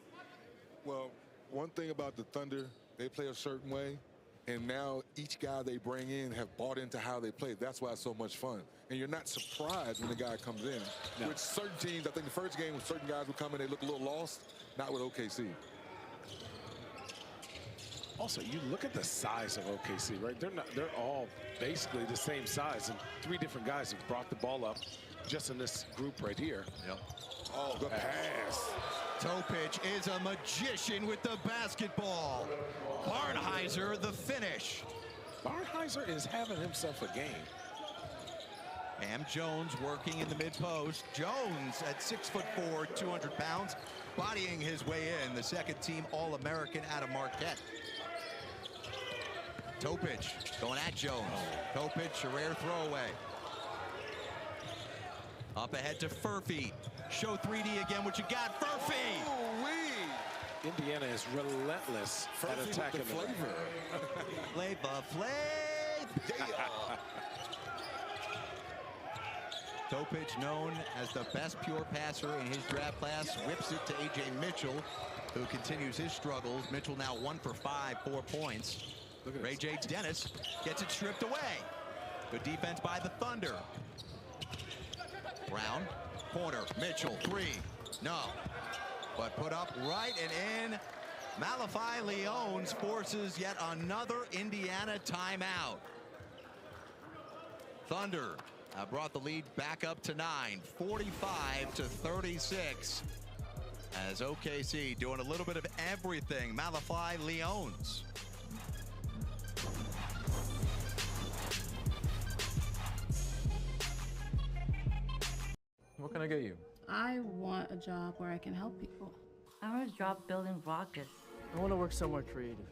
Well, one thing about the Thunder, they play a certain way, and now each guy they bring in have bought into how they play. That's why it's so much fun. And you're not surprised when the guy comes in. No. With certain teams, I think the first game, when certain guys would come in, they look a little lost. Not with OKC. Also, you look at the size of OKC, right? They're all basically the same size, and 3 different guys have brought the ball up just in this group right here. Yep. Oh, the pass. Topic is a magician with the basketball. Barnhizer the finish. Barnhizer is having himself a game. Bam Jones working in the mid-post. Jones at 6'4", 200 pounds, bodying his way in. The second-team All-American out of Marquette. Topic going at Jones. Topic, a rare throwaway. Up ahead to Furphy. Show 3D again, what you got, Furphy! Indiana is relentless at attacking the flavor. Flav. Topic, known as the best pure passer in his draft class, whips it to A.J. Mitchell, who continues his struggles. Mitchell now 1 for 5, 4 points. Ray J. Dennis gets it stripped away. Good defense by the Thunder. Brown, corner, Mitchell, 3. No. But put up right and in. Malachi Leones forces yet another Indiana timeout. Thunder brought the lead back up to 9, 45-36. As OKC doing a little bit of everything. Malachi Leones. What can I get you? I want a job where I can help people. I want a job building rockets. I want to work somewhere creative.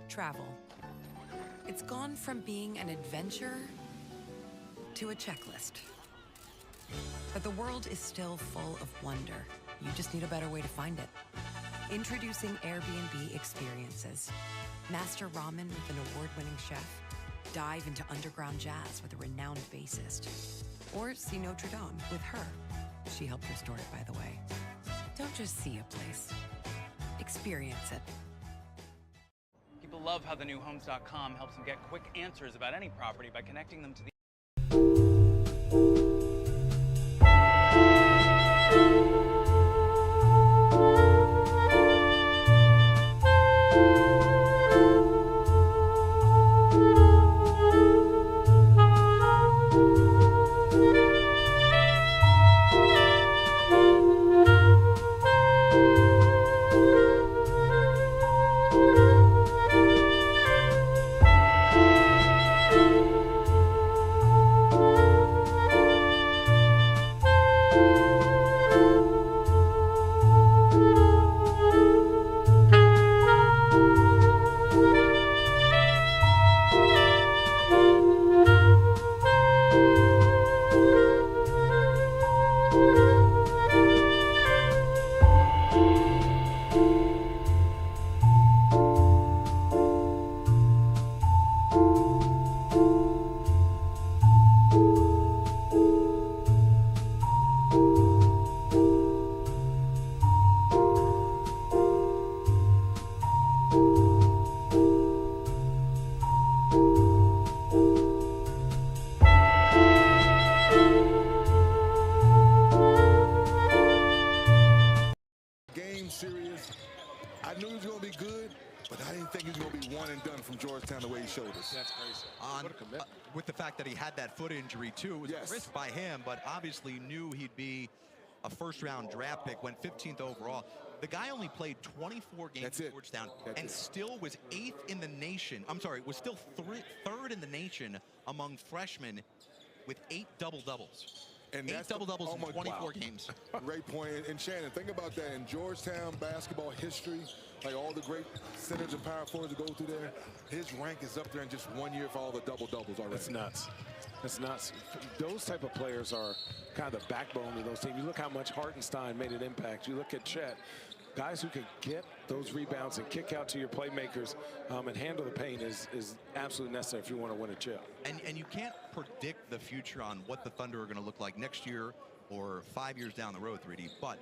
Travel. It's gone from being an adventure to a checklist. But the world is still full of wonder. You just need a better way to find it. Introducing Airbnb Experiences. Master ramen with an award-winning chef. Dive into underground jazz with a renowned bassist. Or see Notre Dame with her. She helped restore it, by the way. Don't just see a place. Experience it. People love how the new Homes.com helps them get quick answers about any property by connecting them to the Serious. I knew he was going to be good, but I didn't think he was going to be one and done from Georgetown the way he showed us. That's crazy. With the fact that he had that foot injury too, it was a risk by him, but obviously knew he'd be a first-round draft pick, went 15th overall. The guy only played 24 games at Georgetown and still was 8th in the nation. I'm sorry, was still 3rd in the nation among freshmen with 8 double-doubles. And 8 double-doubles in 24 games. Great point. And Shannon, think about that. In Georgetown basketball history, like all the great centers and power forwards that go through there, his rank is up there in just 1 year for all the double-doubles already. That's nuts. That's nuts. Those type of players are kind of the backbone of those teams. You look how much Hartenstein made an impact. You look at Chet. Guys who can get those rebounds and kick out to your playmakers and handle the pain is absolutely necessary if you want to win a chip. And you can't predict the future on what the Thunder are going to look like next year or 5 years down the road, 3D. But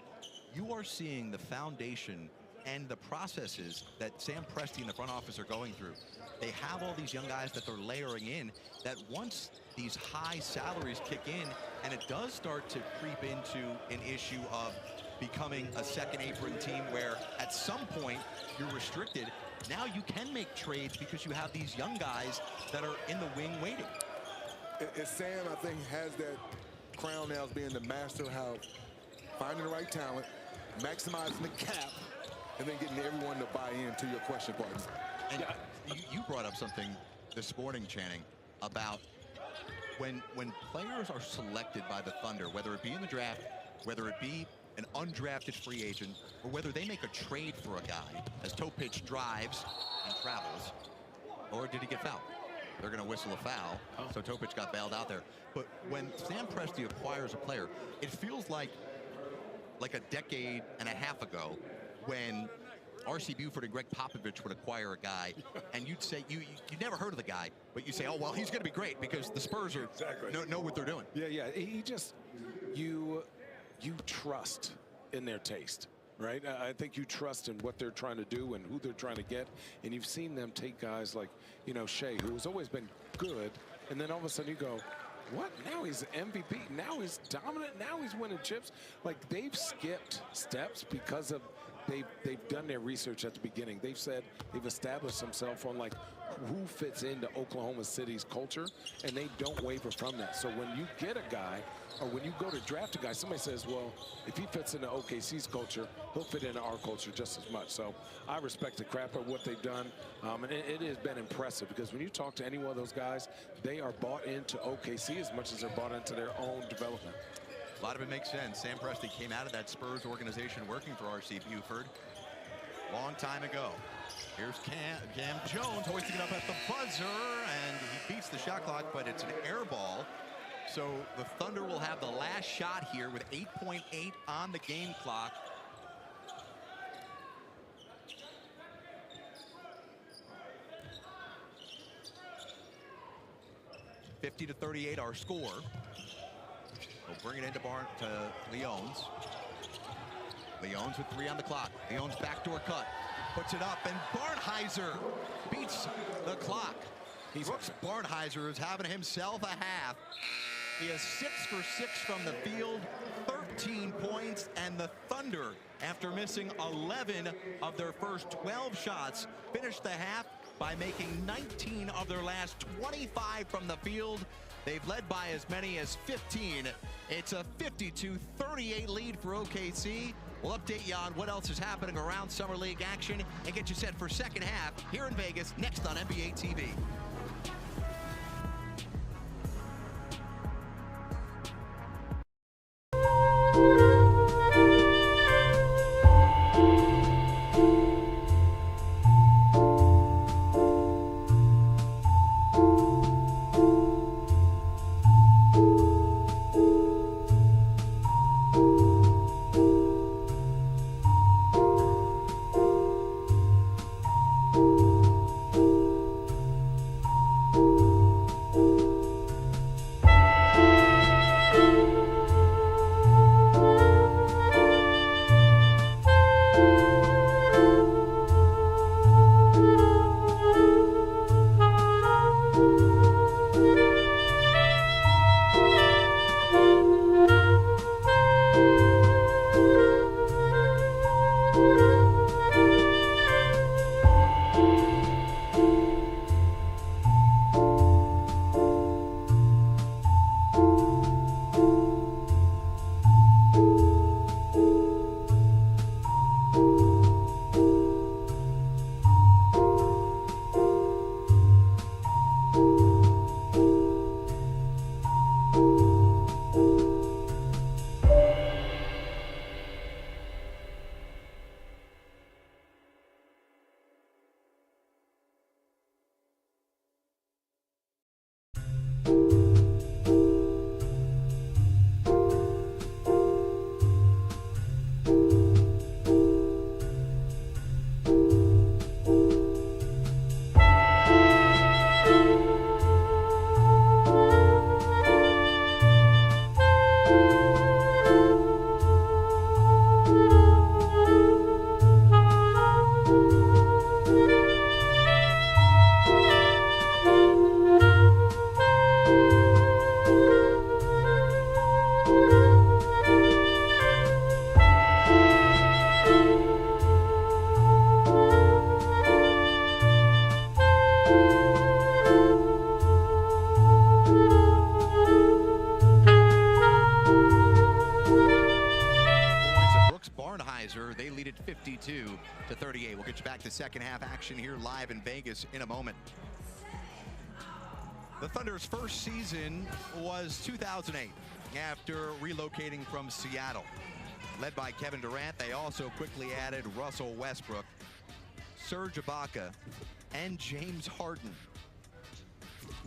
you are seeing the foundation and the processes that Sam Presti and the front office are going through. They have all these young guys that they're layering in that once these high salaries kick in and it does start to creep into an issue of becoming a second apron team where at some point you're restricted. Now you can make trades because you have these young guys that are in the wing waiting. Sam, I think, has that crown now as being the master of how finding the right talent, maximizing the cap, and then getting everyone to buy into your question, partner. And you brought up something this morning, Channing, about when players are selected by the Thunder, whether it be in the draft, whether it be an undrafted free agent, or whether they make a trade for a guy as Topic drives and travels, or did he get fouled? They're going to whistle a foul, so Topic got bailed out there. But when Sam Presti acquires a player, it feels like a decade and a half ago when R.C. Buford and Greg Popovich would acquire a guy, and you'd say, you never heard of the guy, but you say, oh, well, he's going to be great because the Spurs are know what they're doing. Yeah. He just, you trust in their taste, right? I think you trust in what they're trying to do and who they're trying to get. And you've seen them take guys like, Shea, who has always been good. And then all of a sudden you go, what? Now he's MVP. Now he's dominant. Now he's winning chips. Like, they've skipped steps because of they've done their research at the beginning. They've said they've established themselves on like who fits into Oklahoma City's culture, and they don't waver from that. So when you get a guy, or when you go to draft a guy, somebody says, well, if he fits into OKC's culture, he'll fit into our culture just as much. So I respect the crap of what they've done, and it has been impressive because when you talk to any one of those guys, they are bought into OKC as much as they're bought into their own development. A lot of it makes sense. Sam Presti came out of that Spurs organization working for R.C. Buford long time ago. Here's Cam Jones hoisting it up at the buzzer, and he beats the shot clock, but it's an air ball. So the Thunder will have the last shot here with 8.8 on the game clock. (50-38) our score. We'll bring it into Leones. Leones with 3 on the clock. Leones backdoor cut. Puts it up, and Barnheiser beats the clock. Brooks Barnheiser is having himself a half. He is 6 for 6 from the field, 13 points, and the Thunder, after missing 11 of their first 12 shots, finished the half by making 19 of their last 25 from the field. They've led by as many as 15. It's a 52-38 lead for OKC. We'll update you on what else is happening around Summer League action and get you set for second half here in Vegas, next on NBA TV. We'll get you back to second half action here live in Vegas in a moment. The Thunder's first season was 2008 after relocating from Seattle. Led by Kevin Durant, they also quickly added Russell Westbrook, Serge Ibaka, and James Harden.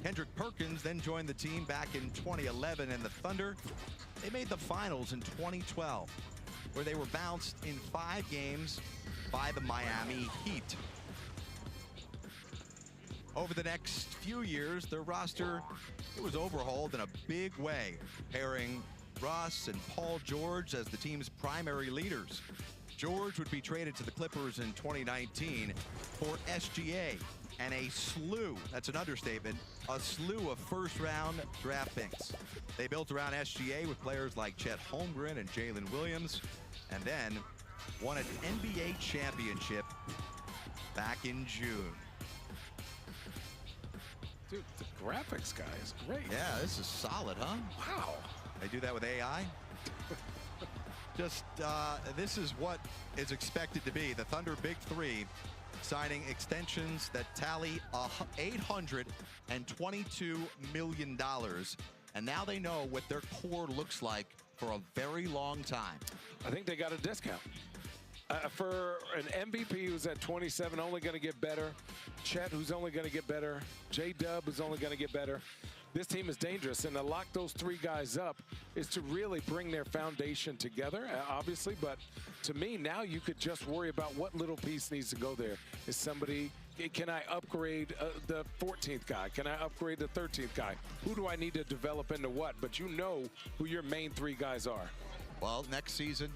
Kendrick Perkins then joined the team back in 2011, and the Thunder, they made the finals in 2012, where they were bounced in 5 games by the Miami Heat. Over the next few years, their roster, it was overhauled in a big way, pairing Russ and Paul George as the team's primary leaders. George would be traded to the Clippers in 2019 for SGA and a slew, that's an understatement, a slew of first-round draft picks. They built around SGA with players like Chet Holmgren and Jalen Williams, and then won an NBA championship back in June. Dude, the graphics guy is great. Yeah, this is solid, huh? Wow. They do that with AI? Just, this is what is expected to be. The Thunder Big Three signing extensions that tally $822 million. And now they know what their core looks like for a very long time. I think they got a discount. For an MVP who's at 27, only going to get better. Chet, who's only going to get better. J-Dub, who's only going to get better. This team is dangerous, and to lock those 3 guys up is to really bring their foundation together, obviously. But to me, now you could just worry about what little piece needs to go there. Is somebody, can I upgrade the 14th guy? Can I upgrade the 13th guy? Who do I need to develop into what? But you know who your main 3 guys are. Well, next season,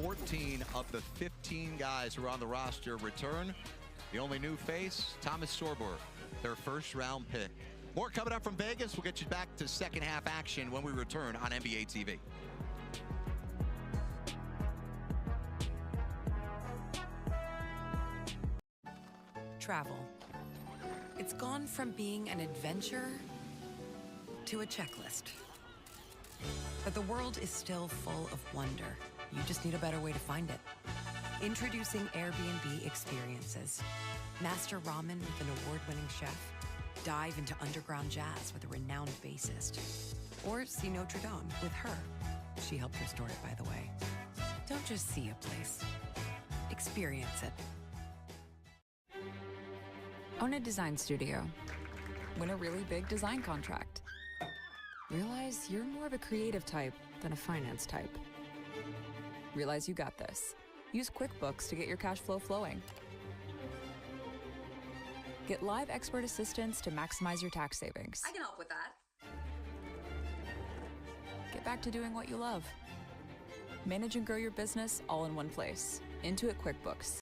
14 of the 15 guys who are on the roster return. The only new face, Thomas Sorber, their first-round pick. More coming up from Vegas. We'll get you back to second half action when we return on NBA TV. Travel. It's gone from being an adventure to a checklist. But the world is still full of wonder. You just need a better way to find it. Introducing Airbnb Experiences. Master ramen with an award-winning chef. Dive into underground jazz with a renowned bassist. Or see Notre Dame with her. She helped restore it, by the way. Don't just see a place. Experience it. Own a design studio. Win a really big design contract. Realize you're more of a creative type than a finance type. Realize you got this. Use QuickBooks to get your cash flow flowing. Get live expert assistance to maximize your tax savings. I can help with that. Get back to doing what you love. Manage and grow your business all in one place. Intuit QuickBooks.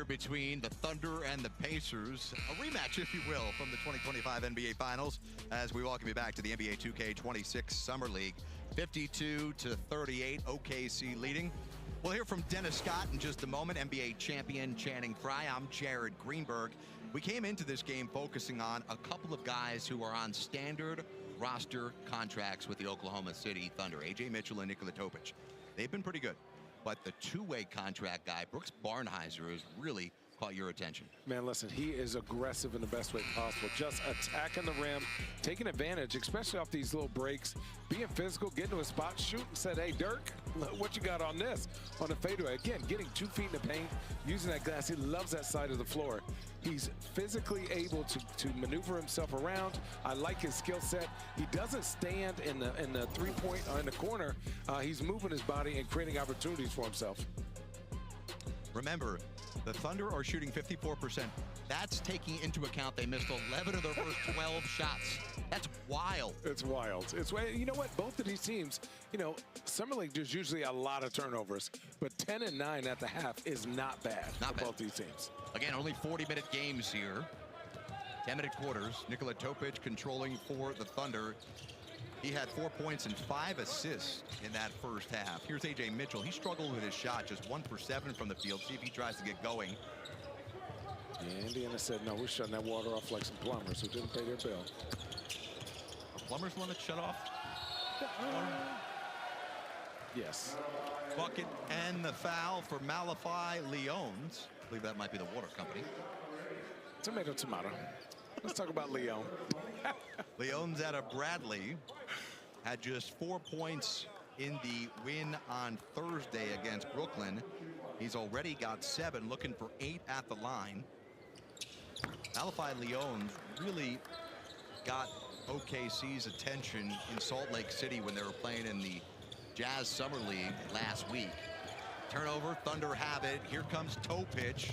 Between the Thunder and the Pacers, a rematch, if you will, from the 2025 NBA Finals, as we welcome you back to the NBA 2K26 Summer League. 52-38, OKC leading. We'll hear from Dennis Scott in just a moment, NBA champion Channing Frye. I'm Jared Greenberg. We came into this game focusing on a couple of guys who are on standard roster contracts with the Oklahoma City Thunder, A.J. Mitchell and Nikola Topic. They've been pretty good. But the two-way contract guy, Brooks Barnheiser, has really caught your attention. Man, listen, he is aggressive in the best way possible. Just attacking the rim, taking advantage, especially off these little breaks, being physical, getting to a spot, shooting, said, hey, Dirk, what you got on this? On the fadeaway. Again, getting 2 feet in the paint, using that glass. He loves that side of the floor. He's physically able to maneuver himself around. I like his skill set. He doesn't stand in the three-point in the corner. He's moving his body and creating opportunities for himself. Remember, the Thunder are shooting 54%. That's taking into account they missed 11 of their first 12 shots. That's wild. It's wild. You know what? Both of these teams, Summer League, there's usually a lot of turnovers, but 10 and 9 at the half is not bad for both these teams. Again, only 40-minute games here. 10-minute quarters. Nikola Topic controlling for the Thunder. He had 4 points and 5 assists in that first half. Here's A.J. Mitchell. He struggled with his shot, just 1 for 7 from the field. See if he tries to get going. Yeah, Indiana said, no, we're shutting that water off like some plumbers who didn't pay their bill. Are plumbers the one that shut off? Yes. Bucket and the foul for Malachi Leones. I believe that might be the water company. Tomato, tomato. Let's talk about Leon. Leones out of Bradley had just 4 points in the win on Thursday against Brooklyn. He's already got 7, looking for 8 at the line. Malachi Leones really got OKC's attention in Salt Lake City when they were playing in the Jazz Summer League last week. Turnover, Thunder have it. Here comes Topic.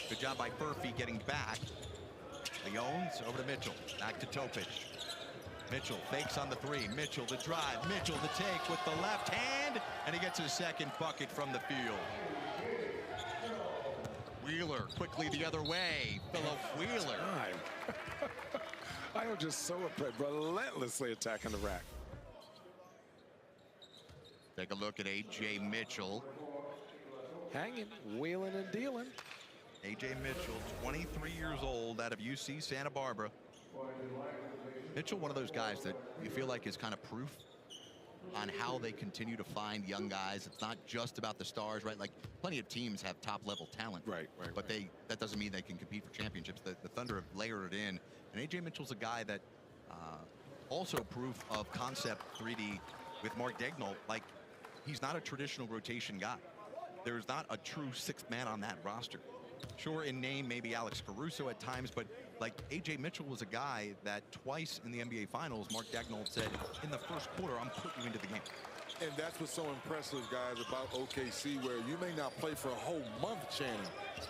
Good job by Furphy getting back. Leones over to Mitchell. Back to Topic. Mitchell fakes on the 3. Mitchell to drive. Mitchell to take with the left hand. And he gets his second bucket from the field. Wheeler quickly the other way. Philip Wheeler. I am just so impressed. Relentlessly attacking the rack. Take a look at A.J. Mitchell. Hanging, wheeling and dealing. A.J. Mitchell, 23 years old, out of UC Santa Barbara. Mitchell, one of those guys that you feel like is kind of proof on how they continue to find young guys. It's not just about the stars, right? Like, plenty of teams have top-level talent. Right. But that doesn't mean they can compete for championships. The Thunder have layered it in. And A.J. Mitchell's a guy that also proof of concept 3D with Mark Daigneault. Like, he's not a traditional rotation guy. There's not a true sixth man on that roster. Sure, in name, maybe Alex Caruso at times, but like A.J. Mitchell was a guy that twice in the NBA Finals, Mark Daigneault said, in the first quarter, I'm putting you into the game. And that's what's so impressive, guys, about OKC, where you may not play for a whole month, Shannon.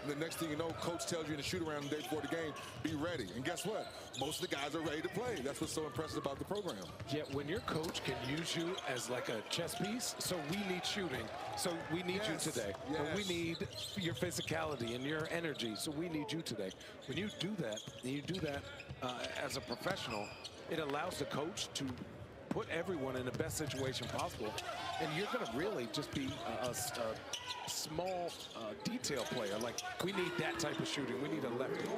And the next thing you know, coach tells you in the shoot-around the day before the game, be ready. And guess what? Most of the guys are ready to play. That's what's so impressive about the program. Yeah, when your coach can use you as like a chess piece, so we need shooting, so we need you today. Yes. Or we need your physicality and your energy, so we need you today. When you do that, and you do that as a professional, it allows the coach to put everyone in the best situation possible, and you're going to really just be a small detail player. Like, we need that type of shooting. We need a lefty.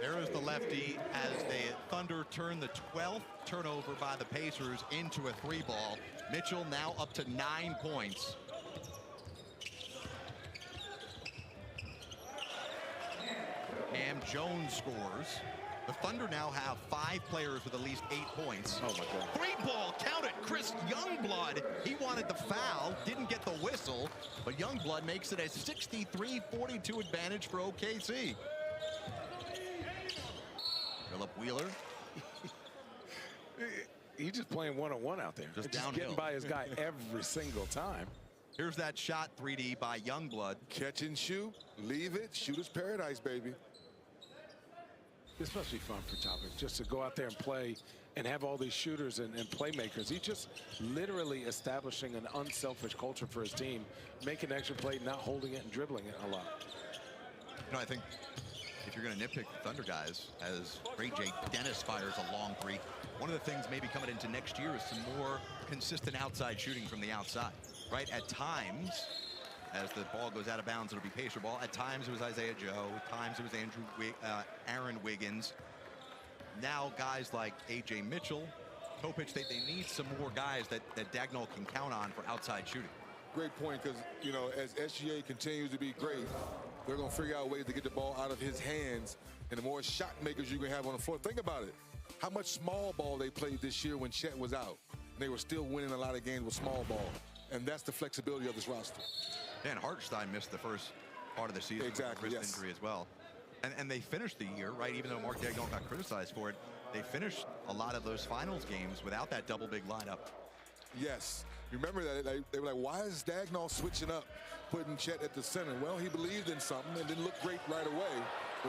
There is the lefty as the Thunder turn the 12th turnover by the Pacers into a 3-ball. Mitchell now up to 9 points. Cam Jones scores. The Thunder now have 5 players with at least 8 points. Oh, my God. 3-ball, count it. Chris Youngblood, he wanted the foul, didn't get the whistle, but Youngblood makes it a 63-42 advantage for OKC. Philip Wheeler. He's just playing one-on-one out there. Just getting by his guy every single time. Here's that shot, 3D by Youngblood. Catch and shoot, leave it, shooter's paradise, baby. This must be fun for Topic, just to go out there and play and have all these shooters and playmakers. He's just literally establishing an unselfish culture for his team, making extra play, not holding it and dribbling it a lot. You know, I think if you're going to nitpick the Thunder guys, as Ray J. Dennis fires a long 3, one of the things maybe coming into next year is some more consistent outside shooting from the outside, right? At times, as the ball goes out of bounds, it'll be Pacer ball. At times, it was Isaiah Joe. At times, it was Aaron Wiggins. Now, guys like A.J. Mitchell Topich, they need some more guys that Dagnall can count on for outside shooting. Great point, because, you know, as SGA continues to be great, they're going to figure out ways to get the ball out of his hands, and the more shot makers you can have on the floor. Think about it. How much small ball they played this year when Chet was out. And they were still winning a lot of games with small ball. And that's the flexibility of this roster. And Hartenstein missed the first part of the season exactly, with wrist injury as well. And they finished the year, right, even though Mark Dagnall got criticized for it, they finished a lot of those finals games without that double big lineup. Yes. Remember that they were like, why is Dagnall switching up, putting Chet at the center? Well, he believed in something and didn't look great right away.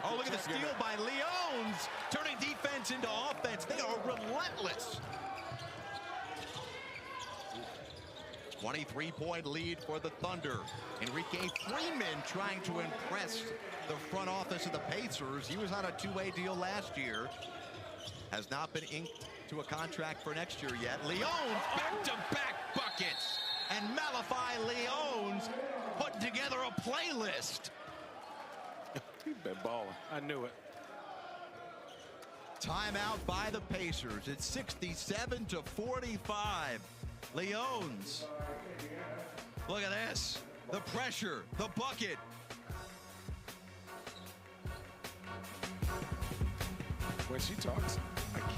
Oh, look at the steal by Leons, turning defense into offense. They are relentless. 23-point lead for the Thunder. Enrique Freeman trying to impress the front office of the Pacers. He was on a two-way deal last year. Has not been inked to a contract for next year yet. Leons back-to-back buckets. And Malachi Leons putting together a playlist. You've been balling. I knew it. Timeout by the Pacers. It's 67-45. Leons. Look at this. The pressure, the bucket. When she talks, I can't.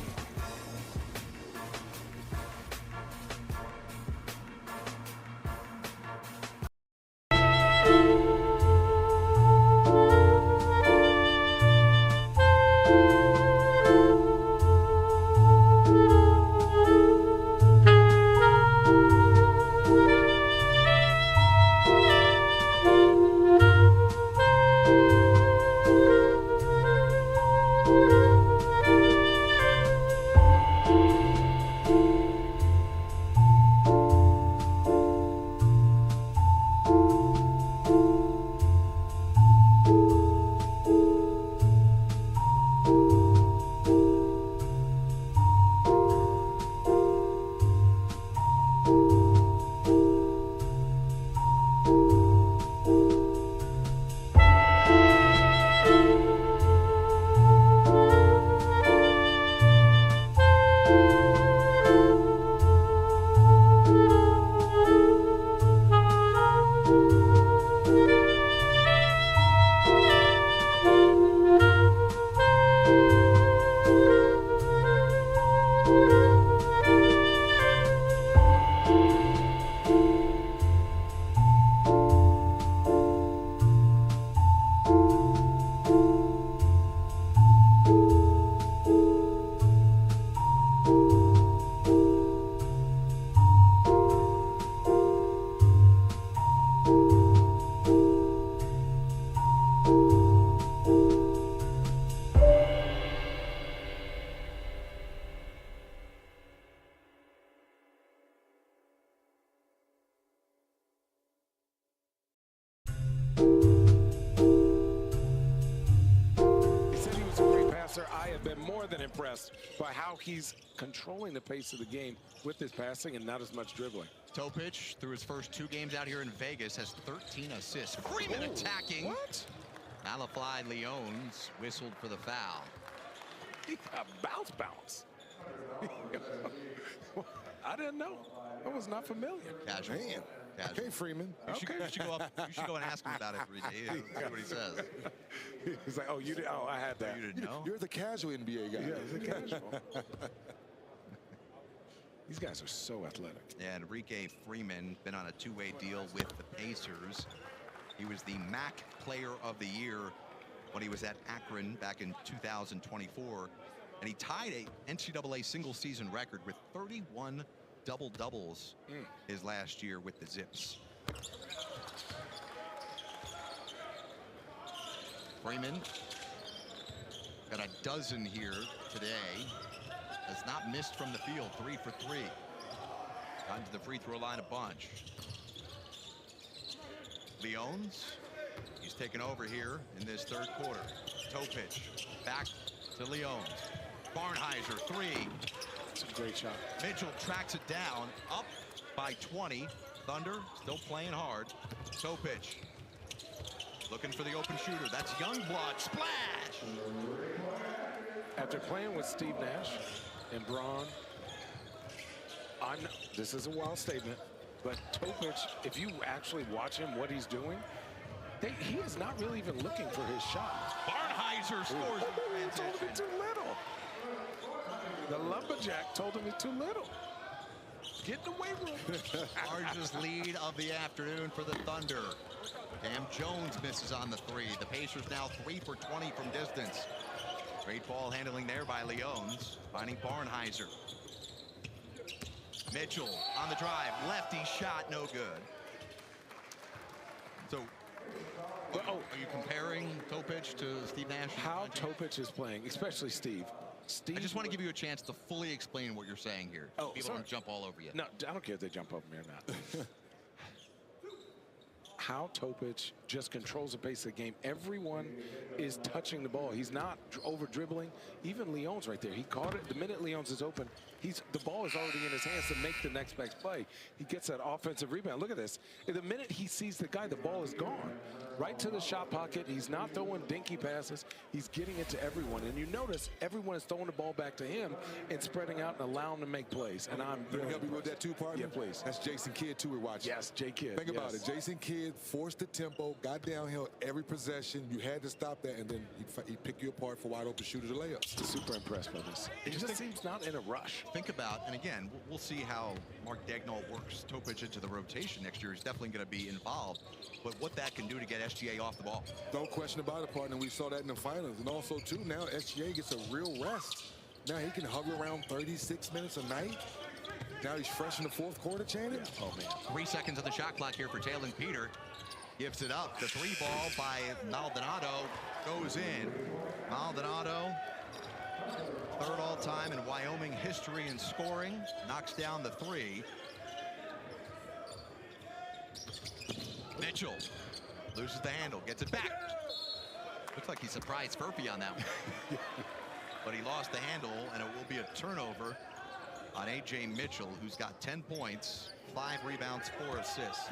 I have been more than impressed by how he's controlling the pace of the game with his passing and not as much dribbling. Topich, through his first 2 games out here in Vegas, has 13 assists. Freeman attacking. What? Malachi Leons whistled for the foul. He got bounce. I didn't know. I was not familiar. Casual. Man. Okay, Freeman. You should go up. You should go and ask him about it every day. See what he says. He's like, oh, you did. Oh, I had that. You didn't know? You're the casual NBA guy. Yeah, he's a casual. These guys are so athletic. And Enrique Freeman been on a 2-way deal with the Pacers. He was the MAC Player of the Year when he was at Akron back in 2024, and he tied a NCAA single-season record with 31 double-doubles his last year with the Zips. Freeman got a dozen here today. Has not missed from the field, 3 for 3. Gotten to the free throw line a bunch. Leons, he's taken over here in this third quarter. Topich, back to Leons. Barnheiser, 3. It's a great shot. Mitchell tracks it down, up by 20. Thunder still playing hard. Topich looking for the open shooter. That's Youngblood. Splash! After playing with Steve Nash and Braun this is a wild statement, but Topic, if you actually watch him, what he's doing, he is not really even looking for his shot. Barnhizer scores in He told him he's too little. The lumberjack told him he's too little. Get in the weight room. Largest lead of the afternoon for the Thunder. Cam Jones misses on the three. The Pacers now 3 for 20 from distance. Great ball handling there by Leones, finding Barnhizer. Mitchell on the drive, lefty shot, no good. So, are you comparing Topic to Steve Nash? How Topic is playing, especially Steve. I just want to give you a chance to fully explain what you're saying here. Oh, people don't jump all over you. No, I don't care if they jump over me or not. How Topic just controls the pace of the game. Everyone is touching the ball. He's not over dribbling. Even Leones right there. He caught it. The minute Leones is open, the ball is already in his hands to make the next play. He gets that offensive rebound. Look at this. The minute he sees the guy, the ball is gone. Right to the shot pocket. He's not throwing dinky passes. He's getting it to everyone. And you notice everyone is throwing the ball back to him and spreading out and allowing him to make plays. And I'm Can I help you with that too, partner? Yeah, please. That's Jason Kidd, too, we're watching. Yes, Jay Kidd. Think about it. Jason Kidd forced the tempo, got downhill every possession. You had to stop that, and then he'd pick you apart for wide open shooters or layups. Super impressed by this. It just seems not in a rush. Think about, and again, we'll see how Mark Daigneault works Topic into the rotation next year. He's definitely going to be involved. But what that can do to get SGA off the ball. No question about it, partner. We saw that in the finals. And also, too, now SGA gets a real rest. Now he can hover around 36 minutes a night. Now he's fresh in the fourth quarter, Channing. Oh, man. 3 seconds on the shot clock here for Talon Peter. Gives it up. The three ball by Maldonado goes in. Maldonado, third all-time in Wyoming history in scoring. Knocks down the three. Mitchell loses the handle, gets it back. Looks like he surprised Furphy on that one. But he lost the handle, and it will be a turnover on A.J. Mitchell, who's got 10 points, 5 rebounds, 4 assists.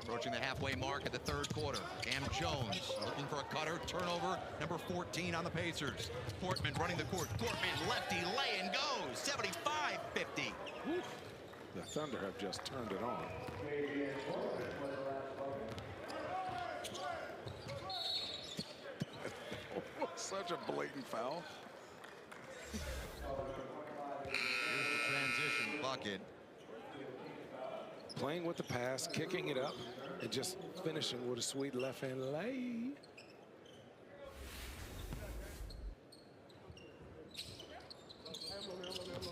Approaching the halfway mark of the third quarter. Cam Jones looking for a cutter. Turnover, number 14 on the Pacers. Portman running the court. Portman, lefty, lay and goes. 75-50. The Thunder have just turned it on. Such a blatant foul. Here's the transition bucket. Playing with the pass, kicking it up, and just finishing with a sweet left-hand lay.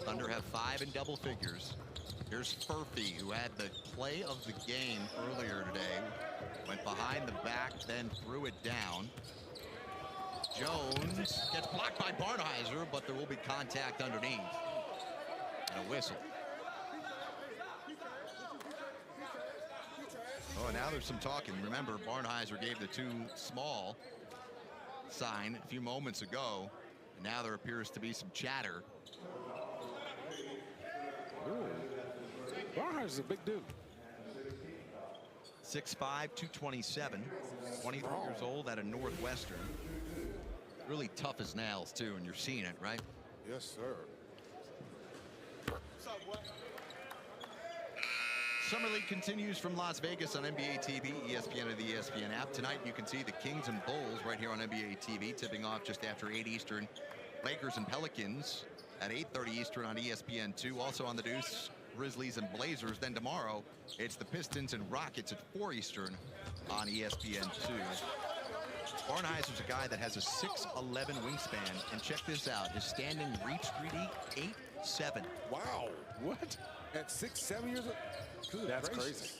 Thunder have 5 in double figures. Here's Furphy, who had the play of the game earlier today. Went behind the back, then threw it down. Jones gets blocked by Barnhizer, but there will be contact underneath. And a whistle. Oh, now there's some talking. Remember, Barnhizer gave the too small sign a few moments ago. And now there appears to be some chatter. Barnhizer's a big dude. 6'5", 227, 23 years old out of Northwestern. Really tough as nails, too, and you're seeing it, right? Yes, sir. Summer League continues from Las Vegas on NBA TV, ESPN, and the ESPN app. Tonight, you can see the Kings and Bulls right here on NBA TV, tipping off just after 8 Eastern. Lakers and Pelicans at 8:30 Eastern on ESPN2. Also on the Deuce, Grizzlies and Blazers. Then tomorrow, it's the Pistons and Rockets at 4 Eastern on ESPN2. Barnhizer's a guy that has a 6'11" wingspan, and check this out, his standing reach 3D 8'7". Wow. What? At 6'7" years old? Good That's gracious. crazy.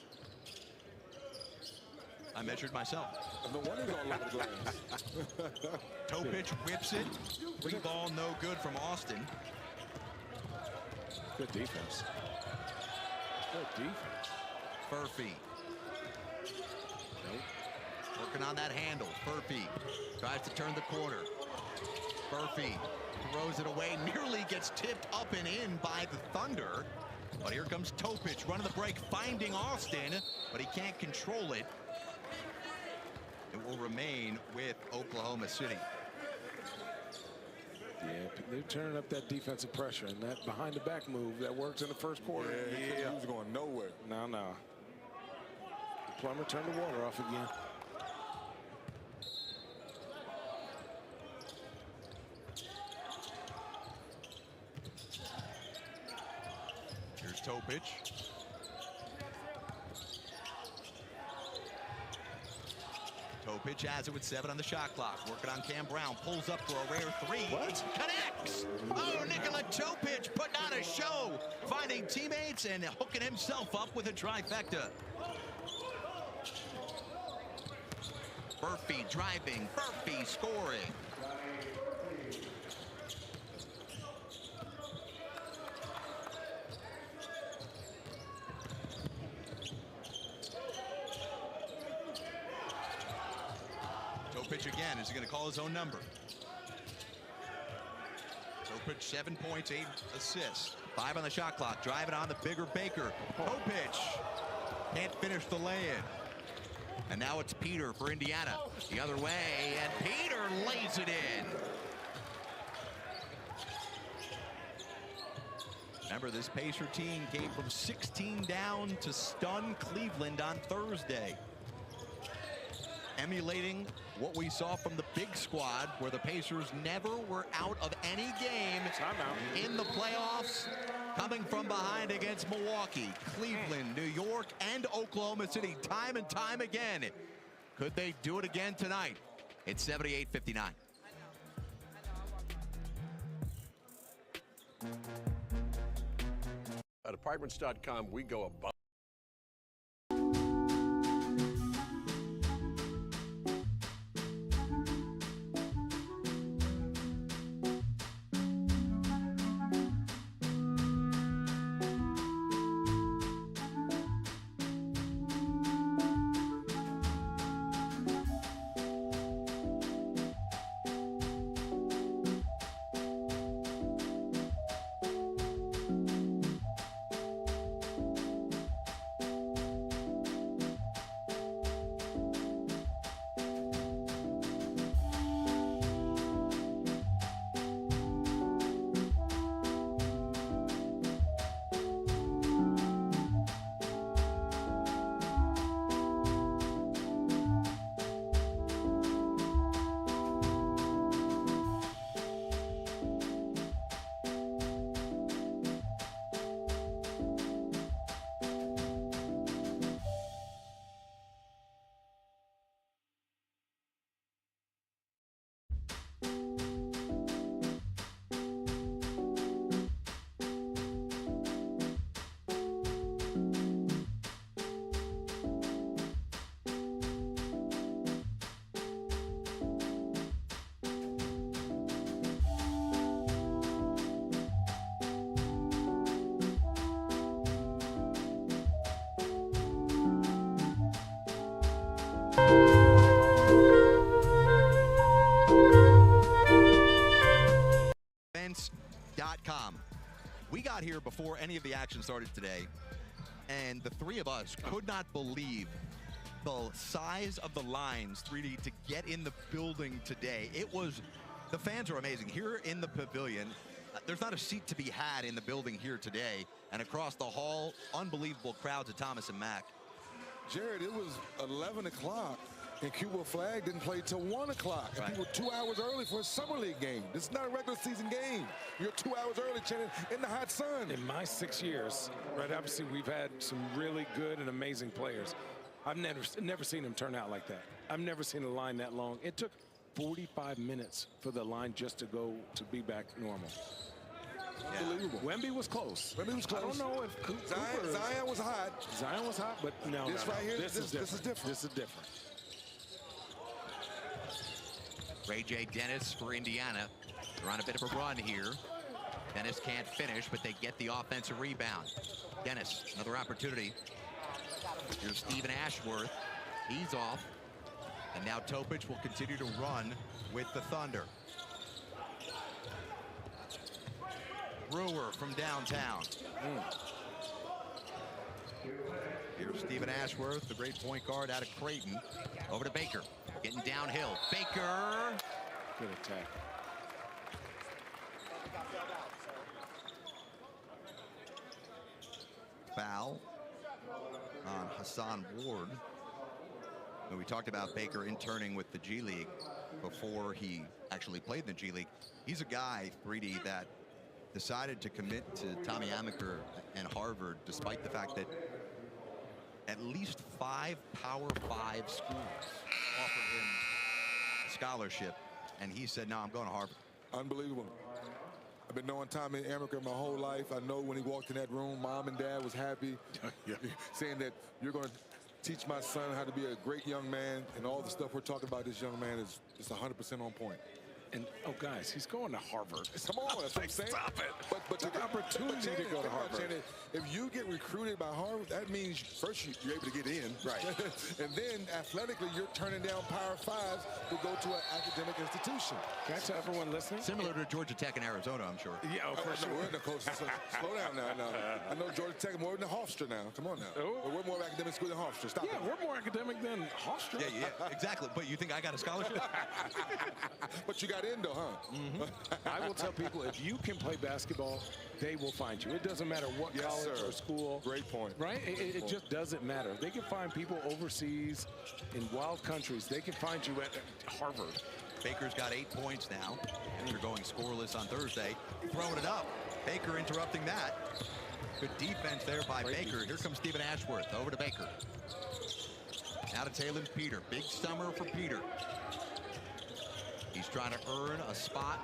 I measured myself. No wonder he's all over the glass. Topic whips it. Three ball no good from Austin. Good defense. Good defense. Furphy. Nope. Working on that handle. Furphy tries to turn the corner. Furphy throws it away. Nearly gets tipped up and in by the Thunder. But here comes Topic running the break, finding Austin, but he can't control it. It will remain with Oklahoma City. Yeah, they're turning up that defensive pressure and that behind-the-back move that works in the first quarter. Yeah, he was going nowhere. No. The plumber turned the water off again. Here's Topic. Topic has it with 7 on the shot clock. Working on Cam Brown. Pulls up for a rare 3. What? Connects! Oh, Nikola Topic putting on a show. Finding teammates and hooking himself up with a trifecta. Murphy driving. Murphy scoring. Topic again. Is he going to call his own number? Topic 7 points, 8 assists. 5 on the shot clock. Driving on the bigger Baker. Topic can't finish the lay-in. And now it's Peter for Indiana. The other way, and Peter lays it in. Remember, this Pacer team came from 16 down to stun Cleveland on Thursday. Emulating what we saw from the big squad, where the Pacers never were out of any game in the playoffs, coming from behind against Milwaukee, Cleveland, New York, and Oklahoma City, time and time again. Could they do it again tonight? It's 78-59. At Apartments.com, we go above. We got here before any of the action started today, and the three of us could not believe the size of the lines 3D to get in the building today. It was, the fans are amazing. Here in the pavilion, there's not a seat to be had in the building here today, and across the hall, unbelievable crowds at Thomas and Mack. Jared, it was 11 o'clock. And Cuba Flag didn't play till 1 o'clock. And people were 2 hours early for a summer league game. This is not a regular season game. You're 2 hours early, Channing, in the hot sun. In my 6 years, right, obviously we've had some really good and amazing players. I've never seen them turn out like that. I've never seen a line that long. It took 45 minutes for the line just to go to be back normal. Unbelievable. Wemby was close. Wemby was close. I don't know if Zion was hot. Zion was hot, but no. This right here, this is different. This is different. Ray J. Dennis for Indiana. They're on a bit of a run here. Dennis can't finish, but they get the offensive rebound. Dennis, another opportunity. Here's Stephen Ashworth. He's off. And now Topic will continue to run with the Thunder. Brewer from downtown. Here's Stephen Ashworth, the great point guard out of Creighton. Over to Baker. Getting downhill. Baker. Good attack. foul on Hassan Ward. And we talked about Baker interning with the G League before he actually played in the G League. He's a guy, 3D, that decided to commit to Tommy Amaker and Harvard, despite the fact that at least 5 Power 5 schools offered him a scholarship, and he said, no, I'm going to Harvard. Unbelievable. I've been knowing Tommy Amaker my whole life. I know when he walked in that room, mom and dad was happy, saying that you're going to teach my son how to be a great young man, and all the stuff we're talking about this young man is 100% on point. And, oh, guys, he's going to Harvard. Come on, that's what I'm saying. Stop it. But the opportunity to go to Harvard. If you get recruited by Harvard, that means first you're able to get in. Right. And then athletically, you're turning down Power 5s to go to an academic institution. Can I tell everyone listening? Similar to Georgia Tech and Arizona, I'm sure. Yeah, for sure. We're in the coast. Slow down now. I know Georgia Tech more than Hofstra now. Come on now. Oh. We're more academic school than Hofstra. Stop it. Yeah, we're more academic than Hofstra. Yeah, exactly. But you think I got a scholarship? But you got in, though, huh? I will tell people, if you can play basketball, they will find you. It doesn't matter what college or school. Great point. Right? It just doesn't matter. They can find people overseas in wild countries. They can find you at Harvard. Baker's got 8 points now after going scoreless on Thursday. Throwing it up. Baker interrupting that. Good defense there by Baker. Here comes Stephen Ashworth. Over to Baker. Now to Taylor Peter. Big summer for Peter. He's trying to earn a spot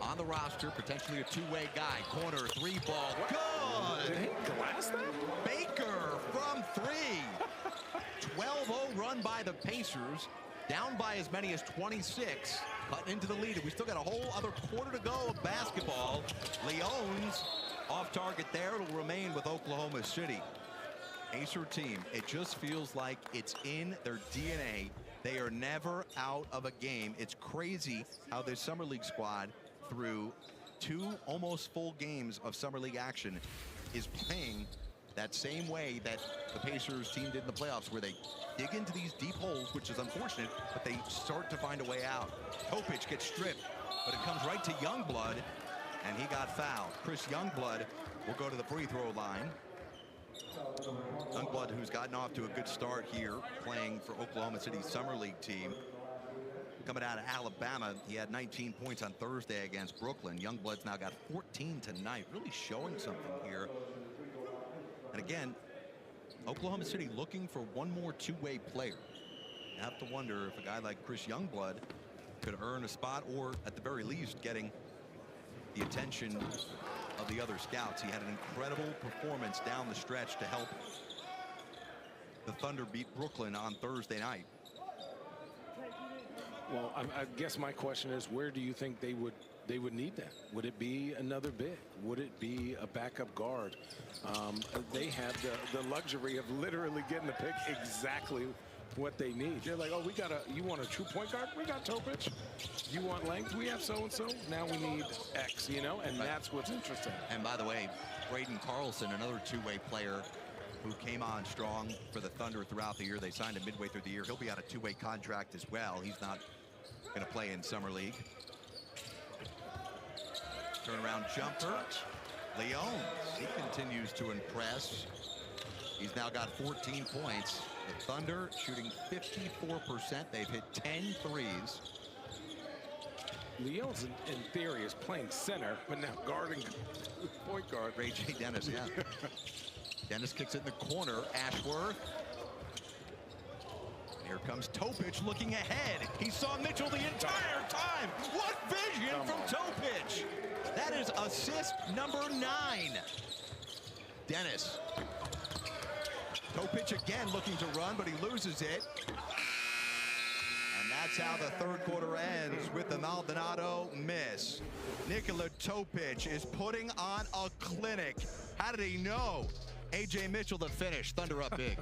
on the roster, potentially a two-way guy. Corner, 3-ball, good! Did he glass that? Baker from 3. 12-0 run by the Pacers, down by as many as 26, cutting into the lead. We still got a whole other quarter to go of basketball. Leon's off target there. It'll remain with Oklahoma City. Pacer team, it just feels like it's in their DNA. They are never out of a game. It's crazy how this Summer League squad, through 2 almost full games of Summer League action, is playing that same way that the Pacers team did in the playoffs, where they dig into these deep holes, which is unfortunate, but they start to find a way out. Topic gets stripped, but it comes right to Youngblood, and he got fouled. Chris Youngblood will go to the free throw line. Youngblood, who's gotten off to a good start here, playing for Oklahoma City's Summer League team. Coming out of Alabama, he had 19 points on Thursday against Brooklyn. Youngblood's now got 14 tonight, really showing something here. And again, Oklahoma City looking for one more two-way player. You have to wonder if a guy like Chris Youngblood could earn a spot, or at the very least getting the attention of the other scouts. He had an incredible performance down the stretch to help the Thunder beat Brooklyn on Thursday night. Well, I guess my question is, where do you think they would need that? Would it be another big? Would it be a backup guard? They have the luxury of literally getting to pick exactly what they need. They're like, oh, you want a true point guard? We got Topic. You want length? We have so-and-so. Now we need X, and that's what's interesting. And by the way, Braden Carlson, another two-way player who came on strong for the Thunder throughout the year. They signed him midway through the year. He'll be on a two-way contract as well. He's not going to play in Summer League. Turnaround jumper. Leon, he continues to impress. He's now got 14 points. The Thunder shooting 54%. They've hit 10 threes. Leon's, in theory, is playing center, but now guarding point guard. Ray J. Dennis, yeah. Dennis kicks it in the corner. Ashworth. Here comes Topic looking ahead. He saw Mitchell the entire time. What vision from Topic. That is assist number 9. Dennis. Topic again looking to run, but he loses it. And that's how the third quarter ends, with the Maldonado miss. Nikola Topic is putting on a clinic. How did he know? A.J. Mitchell to finish. Thunder up big.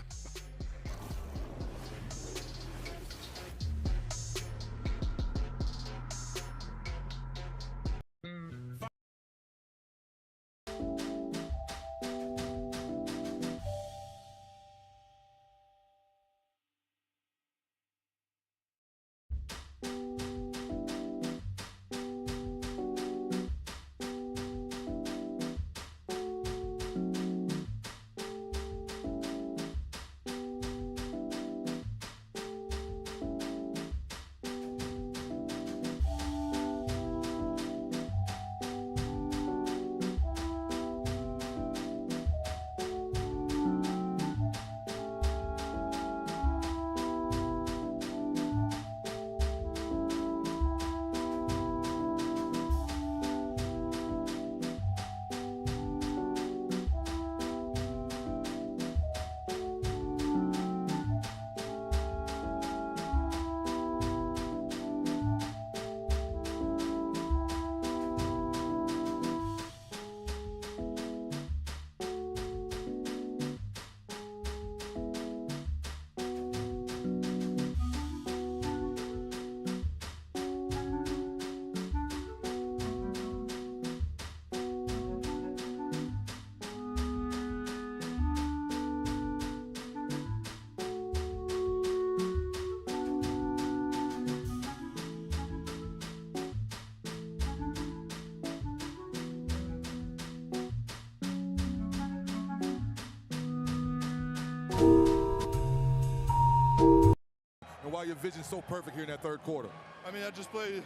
and why your vision's so perfect here in that third quarter? I mean, I just play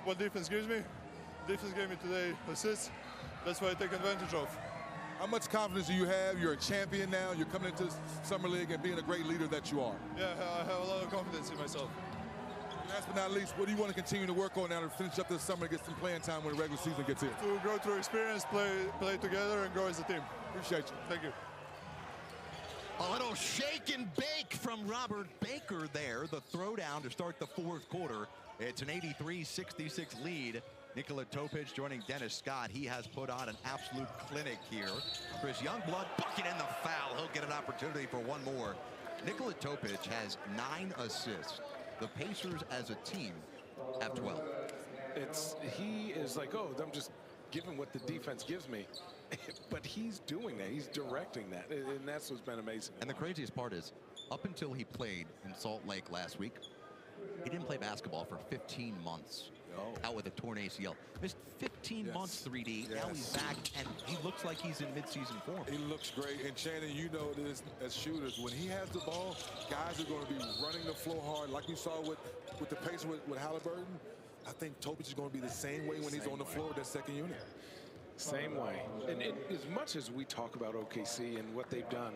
what defense gives me. Defense gave me today assists. That's what I take advantage of. How much confidence do you have? You're a champion now. You're coming into Summer League and being a great leader that you are. Yeah, I have a lot of confidence in myself. Last but not least, what do you want to continue to work on now to finish up this summer and get some playing time when the regular season gets here? To grow through experience, play together, and grow as a team. Appreciate you. Thank you. A little shake and bake from Robert Baker there. The throwdown to start the fourth quarter. It's an 83-66 lead. Nikola Topic joining Dennis Scott. He has put on an absolute clinic here. Chris Youngblood bucket in the foul. He'll get an opportunity for one more. Nikola Topic has 9 assists. The Pacers as a team have 12. He is like, oh, I'm just giving what the defense gives me. But he's doing that. He's directing that. And that's what's been amazing. And the craziest part is, up until he played in Salt Lake last week, he didn't play basketball for 15 months. Out with a torn ACL. Missed 15 months, 3D. Now he's back, and he looks like he's in midseason form. He looks great. And Shannon, you know this as shooters. When he has the ball, guys are going to be running the floor hard, like we saw with the pace with Halliburton. I think Topic is going to be the same way when he's on the floor with that second unit. Same way. And as much as we talk about OKC and what they've done,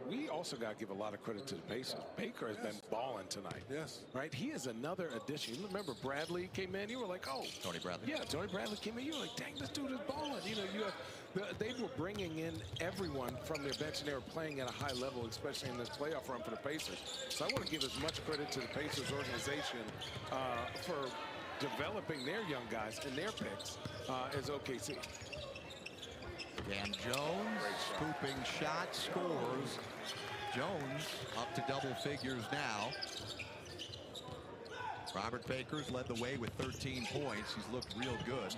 we also got to give a lot of credit to the Pacers. Baker has been balling tonight. Yes. Right? He is another addition. You remember Bradley came in, you were like, oh. Tony Bradley. Yeah, Tony Bradley came in, you were like, dang, this dude is balling. You know, they were bringing in everyone from their bench, and they were playing at a high level, especially in this playoff run for the Pacers. So I want to give as much credit to the Pacers organization for developing their young guys and their picks as OKC. Cam Jones, scooping shot, scores. Jones up to double figures now. Robert Baker's led the way with 13 points. He's looked real good.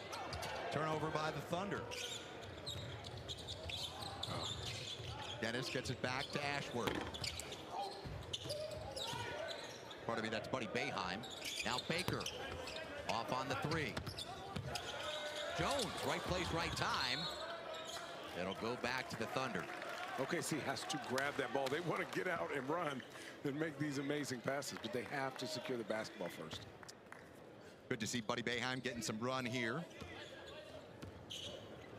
Turnover by the Thunder. Dennis gets it back to Ashworth. Pardon me, that's Buddy Boeheim. Now Baker off on the 3. Jones, right place, right time. It'll go back to the Thunder. OKC has to grab that ball. They want to get out and run and make these amazing passes, but they have to secure the basketball first. Good to see Buddy Boeheim getting some run here.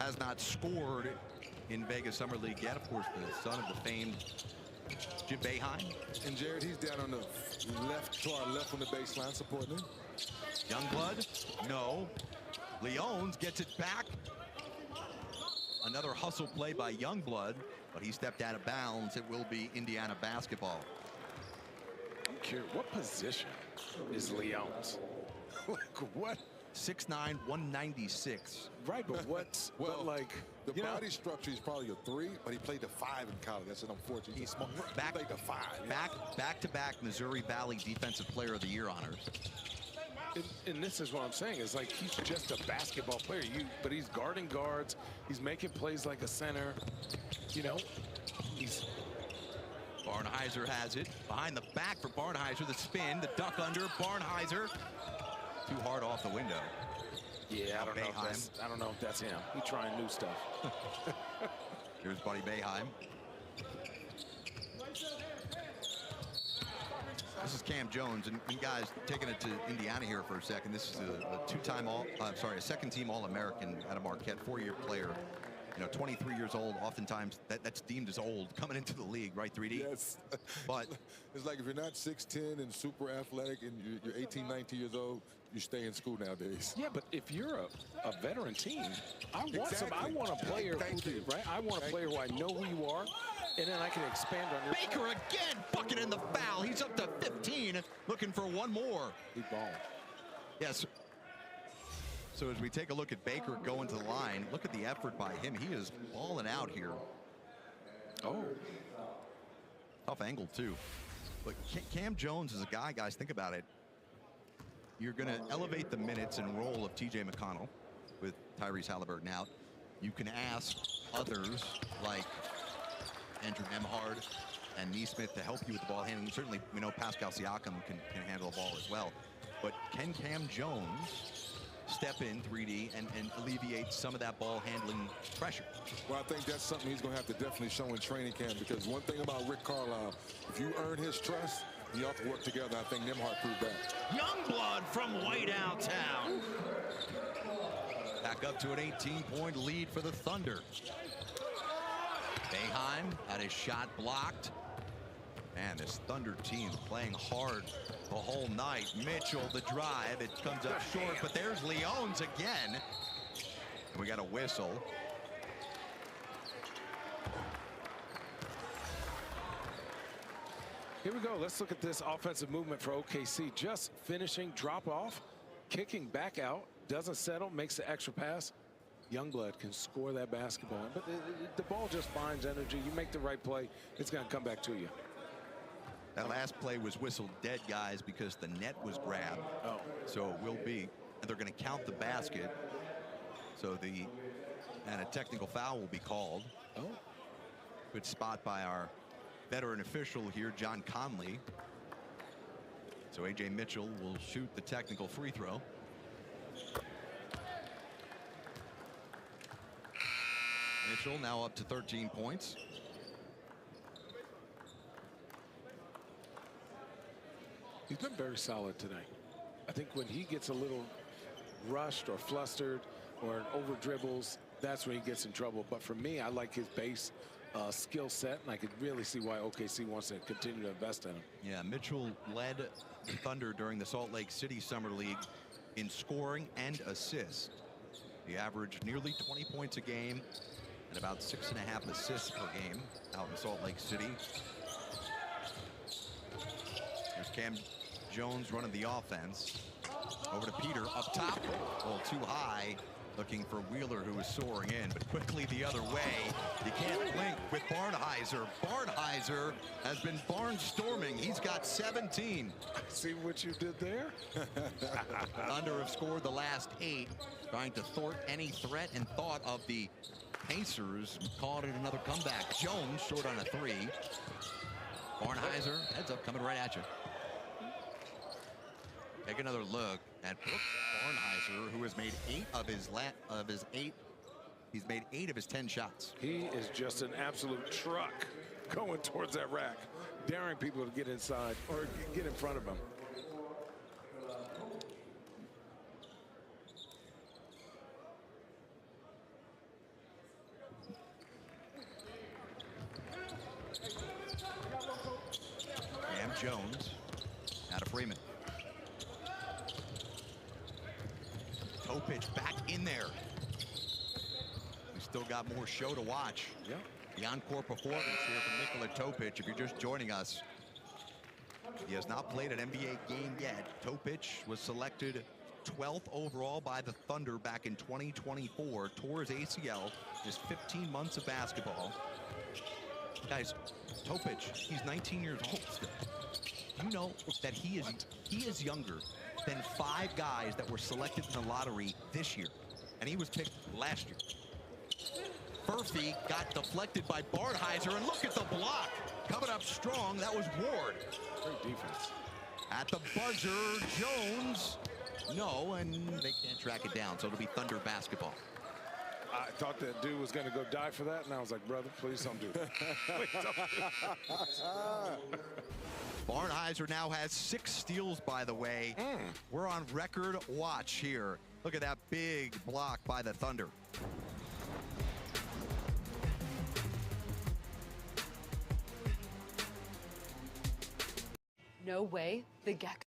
Has not scored in Vegas Summer League yet. Of course, the son of the famed Jim Boeheim. And Jared, he's down on the left, to our left on the baseline, supporting him. Youngblood, no. Leones gets it back. Another hustle play by Youngblood, but he stepped out of bounds. It will be Indiana basketball. I'm curious, what position is Leones? Like what? 6'9", 196. Right, but what's well, but like the body structure is probably a 3, but he played the 5 in college. That's an unfortunate. He's small. Back the 5. Back-to-back Missouri Valley Defensive Player of the Year honors. And this is what I'm saying. Is like he's just a basketball player. But he's guarding guards. He's making plays like a center. You know, he's. Barnheiser has it behind the back for Barnheiser. The spin, the duck under. Barnheiser too hard off the window. Yeah, I don't know if that's him. He's trying new stuff. Here's Buddy Boeheim. This is Cam Jones, and guys, taking it to Indiana here for a second. This is a second-team All-American at a Marquette, 4-year player. You know, 23 years old. Oftentimes, that's deemed as old coming into the league, right, 3D? Yes. But it's like if you're not 6'10" and super athletic, and you're 18, 19 years old, you stay in school nowadays. Yeah, but if you're a veteran team, I want a player right? I want a player who I know who you are, and then I can expand on your. Baker again, bucket in the foul. He's up to 15, looking for one more. He balled. Yes. So as we take a look at Baker going to the line, look at the effort by him. He is balling out here. Oh. Tough angle, too. But Cam Jones is a guy, guys, think about it. You're going to elevate the minutes and role of T.J. McConnell with Tyrese Halliburton out. You can ask others like Andrew Nembhard and Neesmith to help you with the ball handling. Certainly, we know Pascal Siakam can handle the ball as well. But can Cam Jones step in 3D and alleviate some of that ball handling pressure? Well, I think that's something he's going to have to definitely show in training camp, because one thing about Rick Carlisle, if you earn his trust, You have to work together. I think Nembhard proved that. Youngblood from way downtown. Back up to an 18-point lead for the Thunder. Boeheim had his shot blocked. Man, this Thunder team playing hard the whole night. Mitchell, the drive, it comes up short, but there's Leones again. We got a whistle. Here we go. Let's look at this offensive movement for OKC. Just finishing, drop off, kicking back out, doesn't settle, makes the extra pass. Youngblood can score that basketball, but the ball just finds energy. You make the right play, it's going to come back to you. That last play was whistled dead, guys, because the net was grabbed. Oh. So it will be, and they're going to count the basket. So and a technical foul will be called. Oh. Good spot by our veteran official here, John Conley. So A.J. Mitchell will shoot the technical free throw. Mitchell now up to 13 points. He's been very solid tonight. I think when he gets a little rushed or flustered or over dribbles, that's when he gets in trouble. But for me, I like his base skill set, and I could really see why OKC wants to continue to invest in him. Yeah, Mitchell led the Thunder during the Salt Lake City Summer League in scoring and assists. He averaged nearly 20 points a game and about 6.5 assists per game out in Salt Lake City. Here's Cam Jones running the offense. Over to Peter up top. A little too high. Looking for Wheeler, who is soaring in, but quickly the other way. You can't blink with Barnhizer. Barnhizer has been barnstorming. He's got 17. See what you did there? Thunder have scored the last 8, trying to thwart any threat and thought of the Pacers. Called it another comeback. Jones short on a 3. Barnhizer heads up, coming right at you. Take another look at Brooks Barnhizer, who has made 8 of his 8. He's made 8 of his 10 shots. He is just an absolute truck going towards that rack, daring people to get inside or get in front of him. Cam Jones out of Freeman. Toe pitch back in there. We still got more show to watch. Yeah. The encore performance here from Nikola Topic. If you're just joining us, he has not played an NBA game yet. Topic was selected 12th overall by the Thunder back in 2024. Tore his ACL, just 15 months of basketball. Guys, Topic, he's 19 years old still. You know that he is younger than 5 guys that were selected in the lottery this year, and he was picked last year. Furphy got deflected by Barnhizer, and look at the block. Coming up strong, that was Ward. Great defense. At the buzzer, Jones. No, and they can't track it down, so it'll be Thunder basketball. I thought that dude was going to go die for that, and I was like, brother, please don't do that. Please don't do that. Barnhizer now has 6 steals, by the way. We're on record watch here. Look at that big block by the Thunder. No way, the Gecko.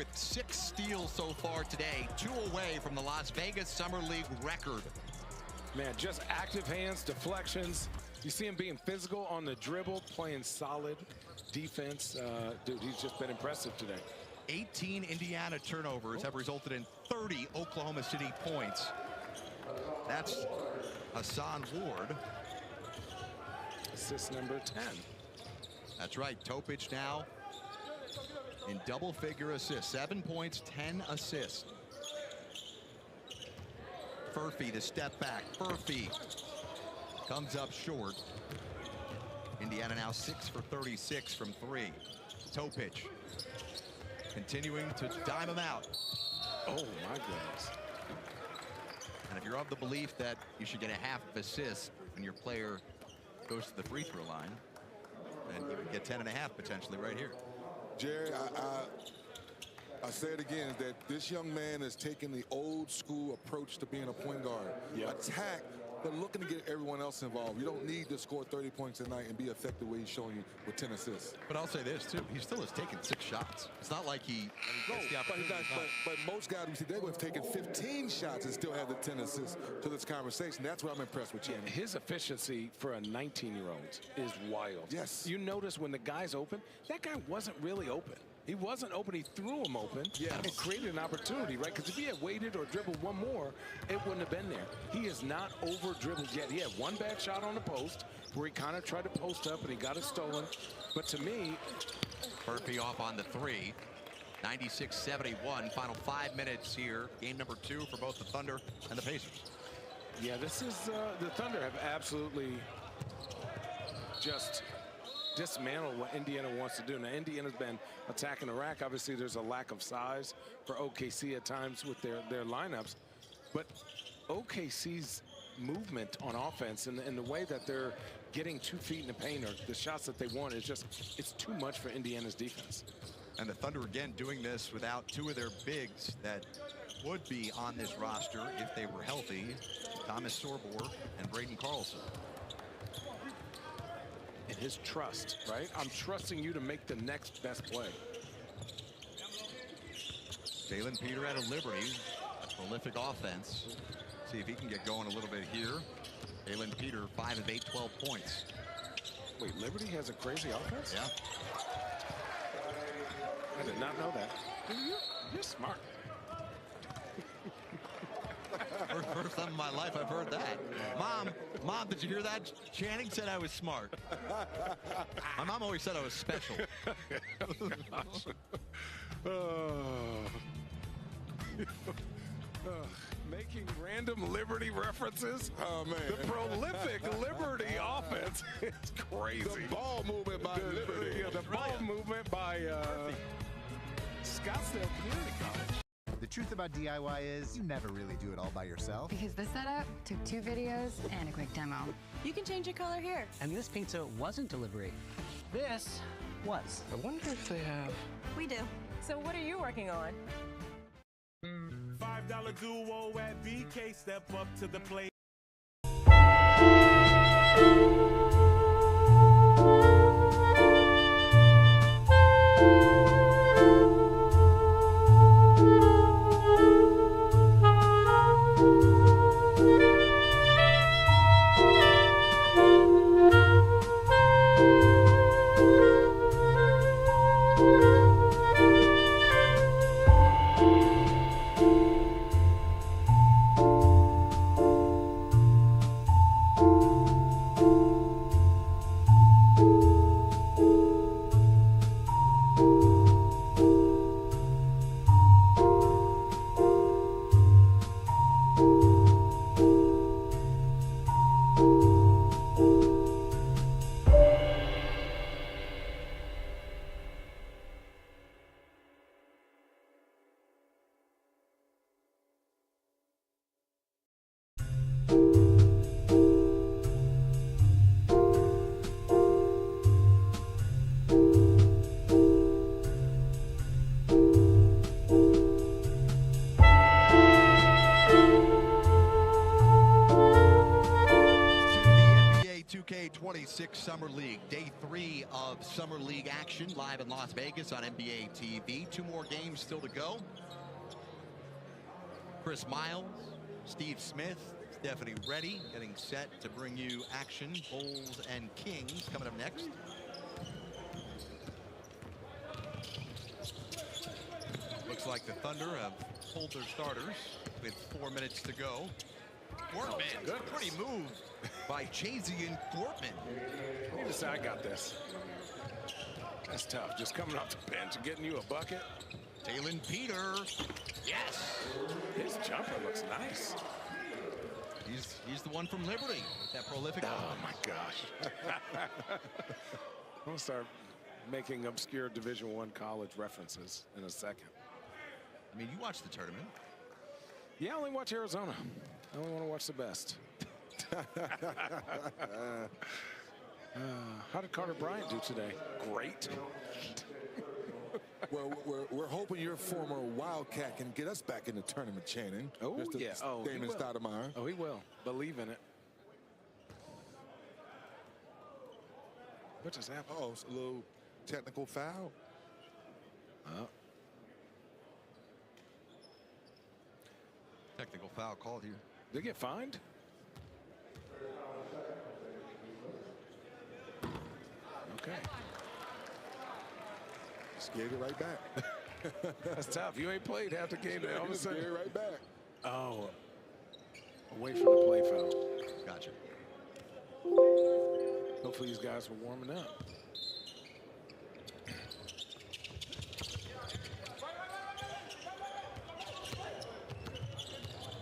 with 6 steals so far today, 2 away from the Las Vegas Summer League record. Man, just active hands, deflections. You see him being physical on the dribble, playing solid defense. Dude, he's just been impressive today. 18 Indiana turnovers have resulted in 30 Oklahoma City points. That's Hassan Ward. Assist number 10. That's right. Topic now in double-figure assists. 7 points, 10 assists. Furphy, the step back. Furphy comes up short. Indiana now 6 for 36 from 3. Topic continuing to dime him out. Oh, my goodness. And if you're of the belief that you should get a half assist when your player goes to the free throw line, then you would get 10 and a half potentially right here. Jerry, I say it again, that this young man is taking the old school approach to being a point guard. Yep. Attack, but looking to get everyone else involved. You don't need to score 30 points tonight and be effective the way he's showing you with 10 assists. But I'll say this too, he still has taken 6 shots. It's not like he gets the opportunity. But most guys we see, they would have taken 15 shots and still have the 10 assists to this conversation. That's what I'm impressed with, Channing. His efficiency for a 19-year-old is wild. Yes. You notice when the guy's open, that guy wasn't really open. He wasn't open. He threw him open and created an opportunity, right? Because if he had waited or dribbled one more, it wouldn't have been there. He is not over-dribbled yet. He had one bad shot on the post where he kind of tried to post up and he got it stolen. But to me, Furphy off on the 3. 96-71. Final 5 minutes here. Game number 2 for both the Thunder and the Pacers. yeah, this is the Thunder have absolutely just dismantle what Indiana wants to do. Now, Indiana's been attacking the rack. Obviously, there's a lack of size for OKC at times with their lineups. But OKC's movement on offense and the way that they're getting 2 feet in the paint or the shots that they want is just, it's too much for Indiana's defense. And the Thunder, again, doing this without 2 of their bigs that would be on this roster if they were healthy. Thomas Sorbor and Braden Carlson. And his trust, right? I'm trusting you to make the next best play. Jalen Peter out of Liberty, a prolific offense. See if he can get going a little bit here. Jalen Peter, 5 of 8, 12 points. Wait, Liberty has a crazy offense? Yeah. I did not know that. You're smart. First time in my life I've heard that. Mom, did you hear that? Channing said I was smart. My mom always said I was special. Making random Liberty references. Oh, man. The prolific Liberty offense. It's crazy. The ball movement by Liberty. Yeah, the ball movement by Scottsdale Community College. The truth about DIY is you never really do it all by yourself. Because this setup took 2 videos and a quick demo. You can change your color here. And this pizza wasn't delivery. This was. I wonder if they have... We do. So what are you working on? $5 duo at BK. Step up to the plate. 26 Summer League, day 3 of Summer League action live in Las Vegas on NBA TV. 2 more games still to go. Chris Miles, Steve Smith, Stephanie Reddy getting set to bring you action. Bulls and Kings coming up next. Looks like the Thunder have pulled their starters with 4 minutes to go. Gortman, pretty move by Jazian Gortman. He just said, I got this. That's tough. Just coming off the bench and getting you a bucket. Taylon Peter. Yes. His jumper looks nice. He's the one from Liberty. That prolific. Oh my gosh. I'm gonna start making obscure Division I college references in a second. I mean, you watched the tournament. Yeah, I only watch Arizona. I only want to watch the best. How did Carter Bryant do today? Great. Well, we're hoping your former Wildcat can get us back in the tournament, Shannon. Oh, Mr. yeah. Oh, Damon Stoudemire. Oh, he will. Believe in it. What just happened? Oh, it's a little technical foul. Technical foul called here. Did they get fined? Okay. Just gave it right back. That's tough. You ain't played half the game. All of a Just sudden. gave it right back. Oh. Away from the play foul. Gotcha. Hopefully these guys were warming up.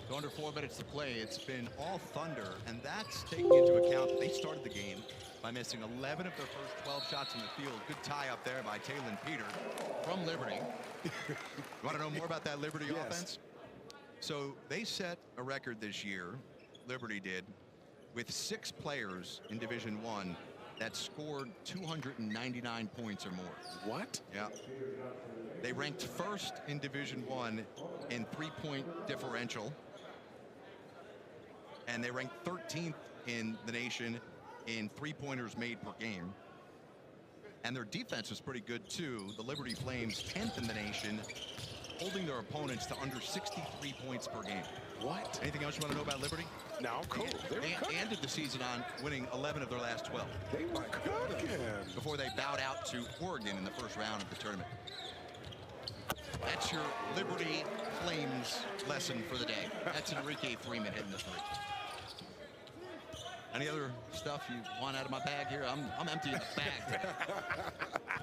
So under 4 minutes to play, it's been all Thunder, and that's taking into account that they started the game by missing 11 of their first 12 shots in the field. Good tie up there by Taylon Peter from Liberty. You want to know more about that Liberty offense? So they set a record this year, Liberty did, with 6 players in Division I that scored 299 points or more. What? Yeah. They ranked first in Division I in 3-point differential. And they ranked 13th in the nation in 3-pointers made per game. And their defense was pretty good too. The Liberty Flames 10th in the nation, holding their opponents to under 63 points per game. What? Anything else you want to know about Liberty? No, cool. They ended the season on winning 11 of their last 12. They were cooking. Before they bowed out to Oregon in the first round of the tournament. That's your Liberty Flames lesson for the day. That's Enrique Freeman hitting the 3. Any other stuff you want out of my bag here? I'm emptying the bag.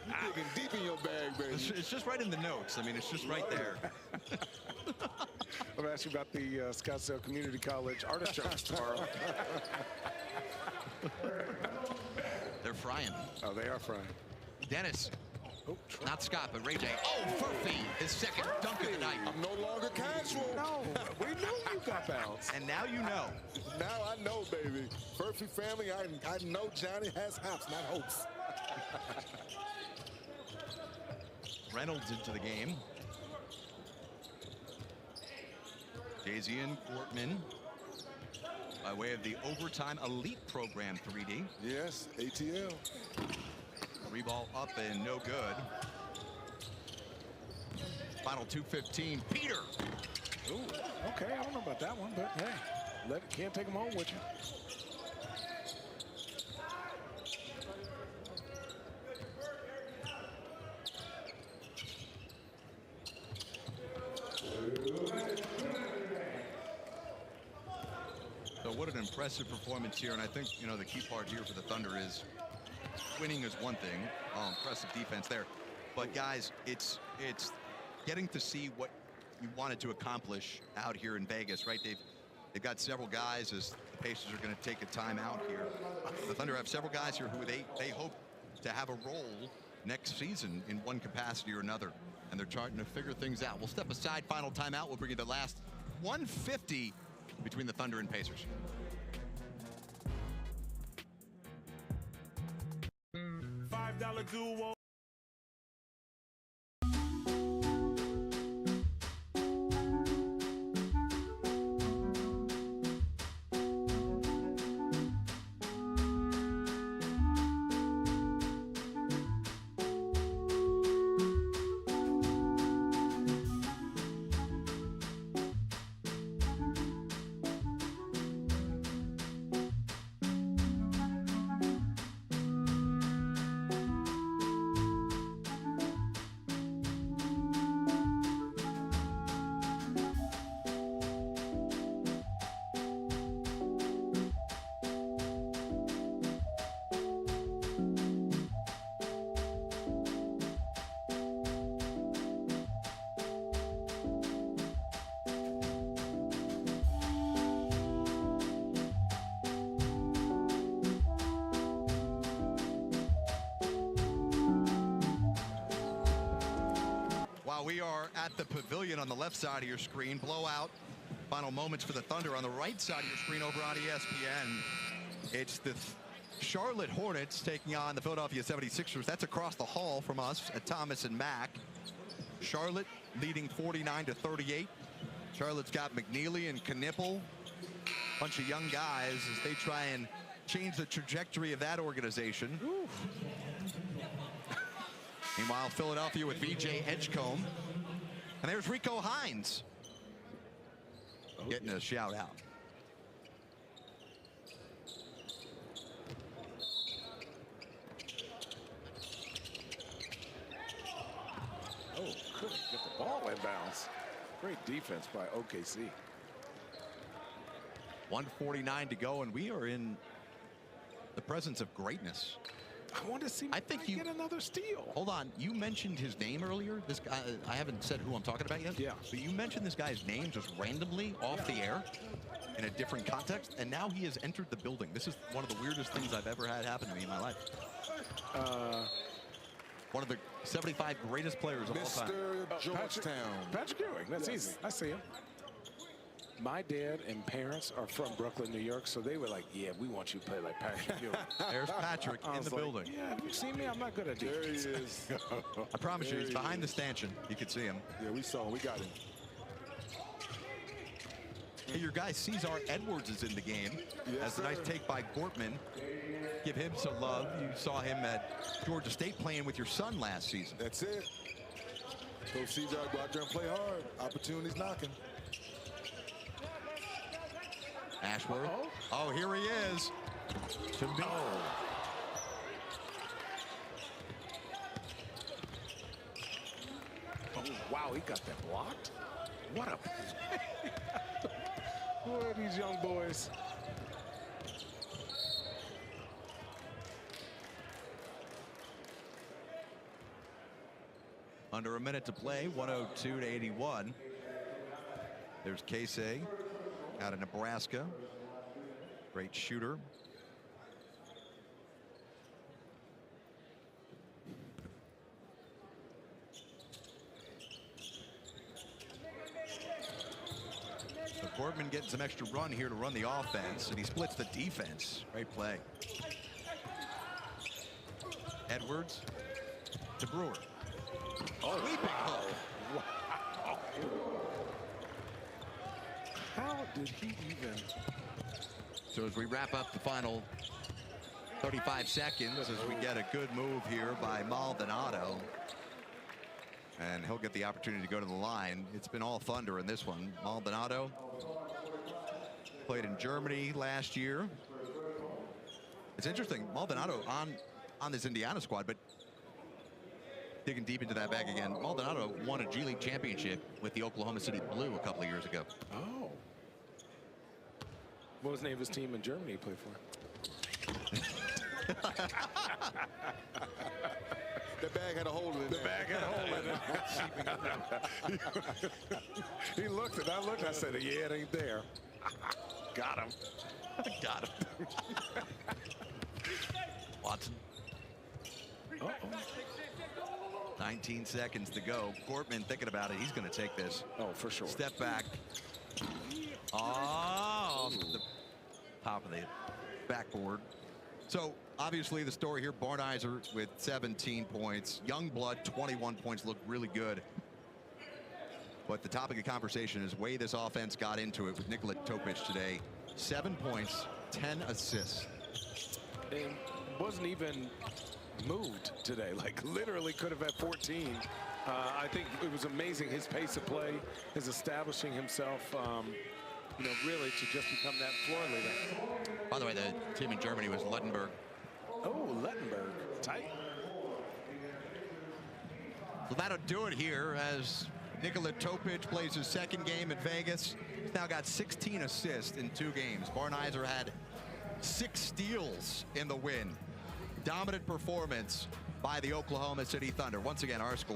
You're digging deep in your bag, baby. It's just right in the notes. I mean, it's just right there. I'm asking about the Scottsdale Community College artichokes tomorrow. They're frying. Oh, they are frying. Dennis. Oh, not Scott, but Ray J. Oh, Furphy, his second dunk of the night. I'm no longer casual. No, we knew you got bounced. And now you know. Now I know, baby. Furphy family, I know Johnny has hops, not hopes. Reynolds into the game. Jazian Gortman by way of the Overtime Elite Program 3D. Yes, ATL. 3-ball up and no good. Final 2:15. Peter. Ooh, okay, I don't know about that one, but hey, can't take them home with you. So what an impressive performance here, and I think, you know, the key part here for the Thunder is winning is one thing. Impressive defense there, but guys, it's getting to see what you wanted to accomplish out here in Vegas, right? They've got several guys, as the Pacers are going to take a timeout here. The Thunder have several guys here who they hope to have a role next season in one capacity or another, and they're trying to figure things out. We'll step aside. Final timeout. We'll bring you the last 150 between the Thunder and Pacers. $5 duo. at the Pavilion on the left side of your screen. Blowout. Final moments for the Thunder on the right side of your screen over on ESPN. It's the Charlotte Hornets taking on the Philadelphia 76ers. That's across the hall from us at Thomas and Mack. Charlotte leading 49-38. Charlotte's got McNeely and Knipple, bunch of young guys as they try and change the trajectory of that organization. Meanwhile, Philadelphia with VJ Edgecombe. And there's Rico Hines getting a shout out. Oh, couldn't get the ball inbounds. Great defense by OKC. 1:49 to go, and we are in the presence of greatness. I want to see get another steal. Hold on, you mentioned his name earlier. This guy, I haven't said who I'm talking about yet. Yeah. But you mentioned this guy's name just randomly off the air in a different context, and now he has entered the building. This is one of the weirdest things I've ever had happen to me in my life. One of the 75 greatest players of all time. Mr. Georgetown. Patrick Ewing. That's easy. I see him. My dad and parents are from Brooklyn, New York, so they were like, yeah, we want you to play like Patrick Ewing. There's Patrick in the building. Yeah, have you seen me? I'm not good at defense. There he is. I promise you, he's behind the stanchion. You can see him. Yeah, we saw him. We got him. Hey, your guy Cesar Edwards is in the game. Yes, That's a nice sir. take by Gortman. Give him some love. You saw him at Georgia State playing with your son last season. That's it. So Cesar, go out there and play hard. Opportunities knocking. Ashworth. Oh, here he is. To me. Oh, wow, he got that blocked. What a Who are these young boys? Under a minute to play, 102-81. There's Casey out of Nebraska. Great shooter. So Portman getting some extra run here to run the offense, and he splits the defense. Great play. Edwards to Brewer. Oh, sweeping hook. Wow. How did he even? So as we wrap up the final 35 seconds, as we get a good move here by Maldonado, and he'll get the opportunity to go to the line. It's been all Thunder in this one. Maldonado played in Germany last year. It's interesting, Maldonado on this Indiana squad, but digging deep into that bag again, Maldonado won a G League championship with the Oklahoma City Blue a couple of years ago. Oh. What was the name of his team in Germany he played for? The bag had a hole in it. The bag had a hole in it. He looked and I looked, I said, yeah, it ain't there. Got him. Got him. Watson. 19 seconds to go. Gortman thinking about it. He's going to take this. Oh, for sure. Step back. Oh, the top of the backboard. So obviously the story here, Barnizer with 17 points. Youngblood, 21 points, looked really good. But the topic of conversation is way this offense got into it with Nikola Topic today. 7 points, 10 assists. And wasn't even moved today. Like literally could have had 14. I think it was amazing his pace of play, his establishing himself, you know, really to just become that floor leader. By the way, the team in Germany was Lettenberg. Oh, Lettenberg, tight. So that'll do it here as Nikola Topic plays his second game at Vegas. He's now got 16 assists in 2 games. Barnizer had 6 steals in the win. Dominant performance by the Oklahoma City Thunder. Once again, our score.